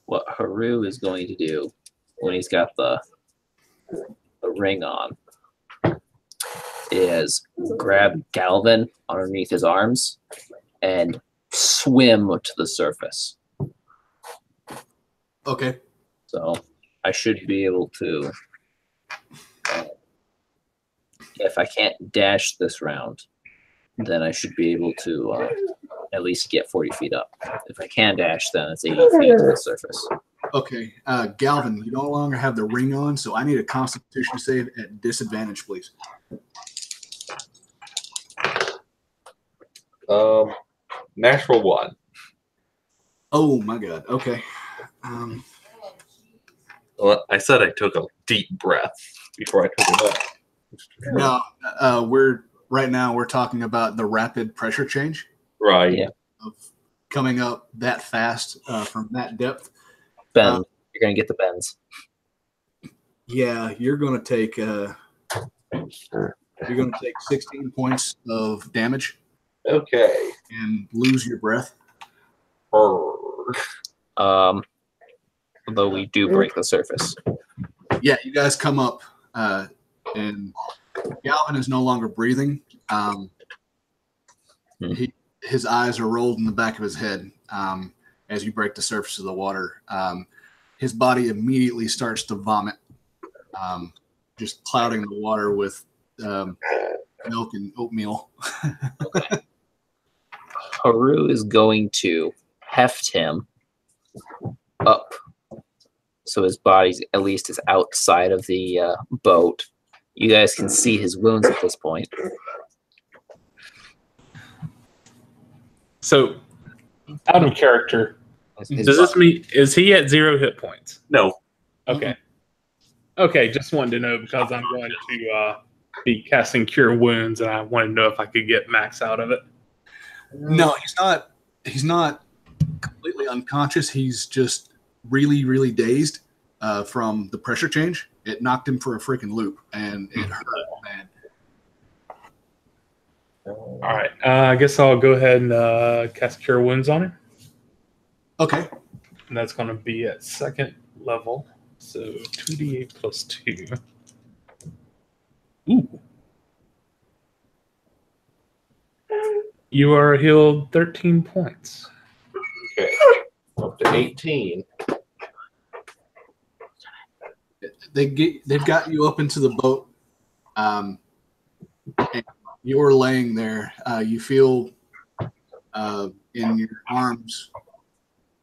What Haru is going to do when he's got the ring on is grab Galvin underneath his arms and swim to the surface. Okay. So I should be able to, if I can't dash this round, then I should be able to at least get 40 feet up. If I can dash, then it's 80 feet to the surface. Okay. Galvin, you no longer have the ring on, so I need a Constitution save at disadvantage, please. Natural 1. Oh my God. Okay. Well, I said I took a deep breath before I took it up. No, right now we're talking about the rapid pressure change Right. Yeah. of coming up that fast from that depth. Bend. You're going to get the bends. Yeah, you're going to take 16 points of damage Okay. and lose your breath. Brr. Although we do break the surface. Yeah, you guys come up, and Galvin is no longer breathing. His eyes are rolled in the back of his head as you break the surface of the water. His body immediately starts to vomit, just clouding the water with milk and oatmeal. Haru is going to heft him up so his body at least is outside of the boat. You guys can see his wounds at this point. So, out of character, His does this body- mean is he at 0 hit points? No. Okay. Okay, just wanted to know because I'm going to be casting Cure Wounds, and I want to know if I could get max out of it. No, he's not. He's not completely unconscious. He's just really, really dazed from the pressure change. It knocked him for a freaking loop, and it hurt, man. All right, I guess I'll go ahead and cast Cure Wounds on him. Okay. And that's going to be at second level. So 2d8 plus 2. Ooh. You are healed 13 points. Okay. Up to 18. They've got you up into the boat. And you're laying there. You feel in your arms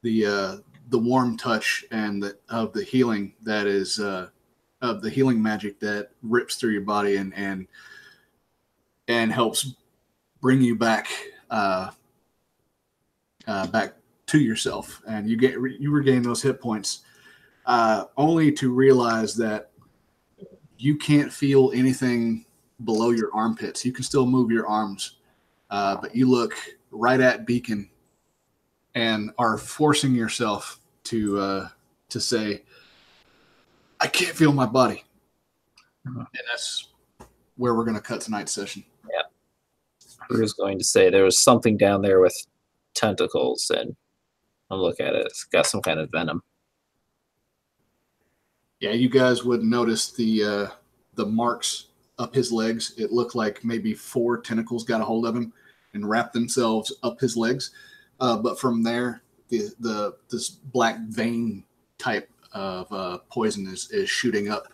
the warm touch and of the healing that is of the healing magic that rips through your body and helps bring you back back to yourself, and you regain those hit points, only to realize that you can't feel anything below your armpits. You can still move your arms, but you look right at Beacon and are forcing yourself to say, I can't feel my body. And that's where we're going to cut tonight's session. Yeah. I was going to say there was something down there with tentacles, and I'll look at it. It's got some kind of venom. Yeah, you guys would notice the marks up his legs. It looked like maybe 4 tentacles got a hold of him and wrapped themselves up his legs. But from there, this black vein type of poison is shooting up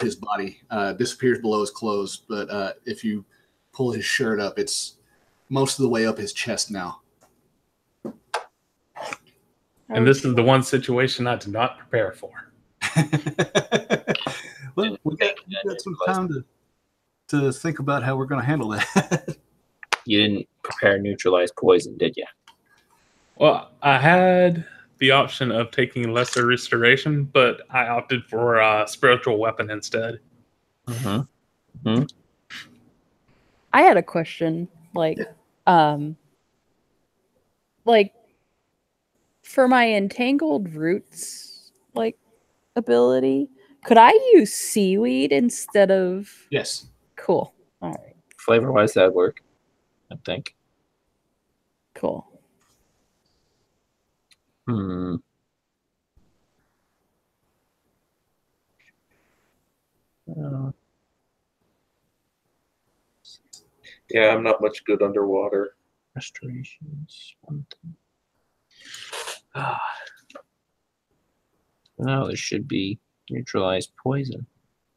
his body. Disappears below his clothes, but if you pull his shirt up, it's most of the way up his chest now. And this is the one situation I did not prepare for. Well, we got some time to think about how we're going to handle that. You didn't prepare neutralized poison, did you? Well, I had the option of taking lesser restoration, but I opted for a spiritual weapon instead. Mm-hmm. I had a question, like for my entangled roots, like ability, could I use seaweed instead of? Yes. Cool. All right. Flavor-wise, that'd work, I think. Cool. Yeah, I'm not much good underwater. Restorations. No, there should be neutralized poison.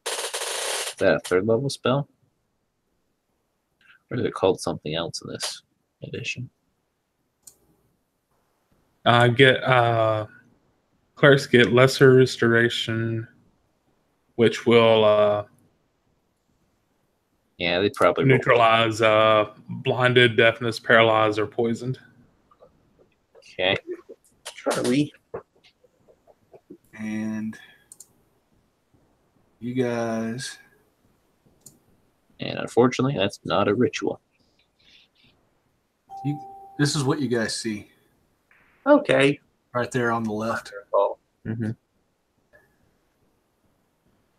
Is that a 3rd level spell? Or is it called something else in this edition? Clerics get lesser restoration, which will Yeah, they probably neutralize blinded, deafness, paralyzed, or poisoned. Okay. Charlie. And you guys. And unfortunately, that's not a ritual. This is what you guys see Okay. right there on the left. Mm-hmm.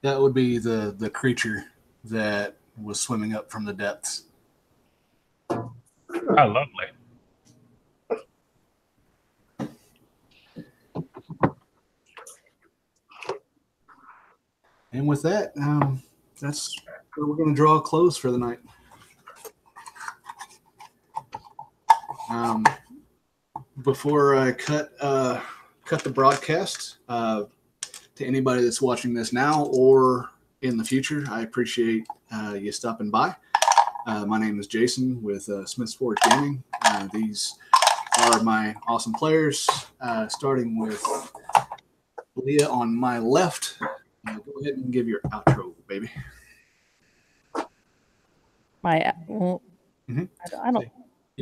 That would be the creature that was swimming up from the depths. Oh, lovely. And with that, that's where we're going to draw a close for the night. Before I cut the broadcast, to anybody that's watching this now or in the future, I appreciate you stopping by. My name is Jason with Smith's Forge Gaming. These are my awesome players, starting with Leah on my left. Go ahead and give your outro, baby. I don't. You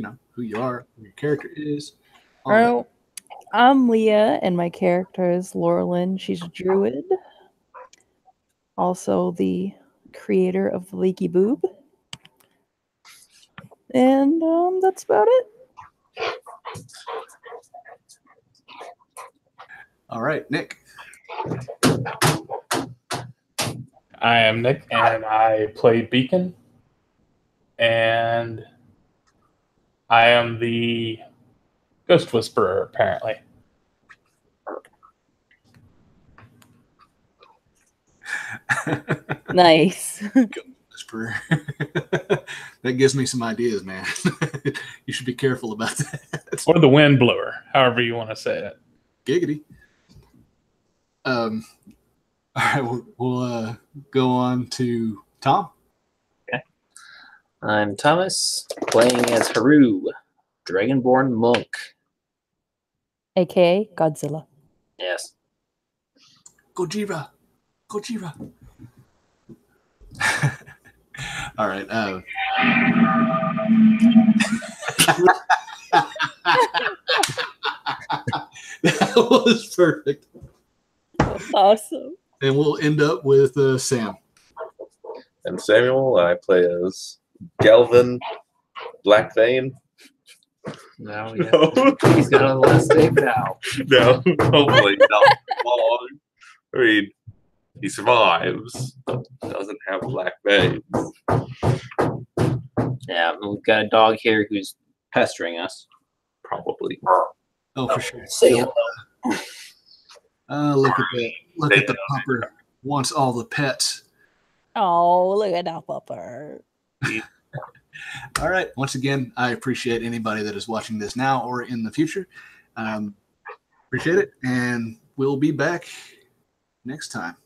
know who you are, who your character is. Oh, I'm Leah, and my character is Laurelyn. She's a druid. Also the creator of the Leaky Boob. And that's about it. All right, Nick. I am Nick, and I play Beacon. And I am the Ghost Whisperer, apparently. Nice. Whisperer. That gives me some ideas, man. You should be careful about that. Or the Wind Blower, however you want to say it. Giggity. All right, we'll go on to Tom. I'm Thomas, playing as Haru, Dragonborn Monk. AKA Godzilla. Yes. Gojira. Gojira. All right. That was perfect. Awesome. And we'll end up with Sam. And Samuel, I play as Galvin Blackvein. No, he's got on the last name now. No, hopefully not long. I mean, he survives. Doesn't have black veins. Yeah, we've got a dog here who's pestering us. Probably. Oh, for sure. Say hello. Look at that. Look at the pupper. Wants all the pets. Oh, look at that pupper. All right. Once again, I appreciate anybody that is watching this now or in the future. Appreciate it. And we'll be back next time.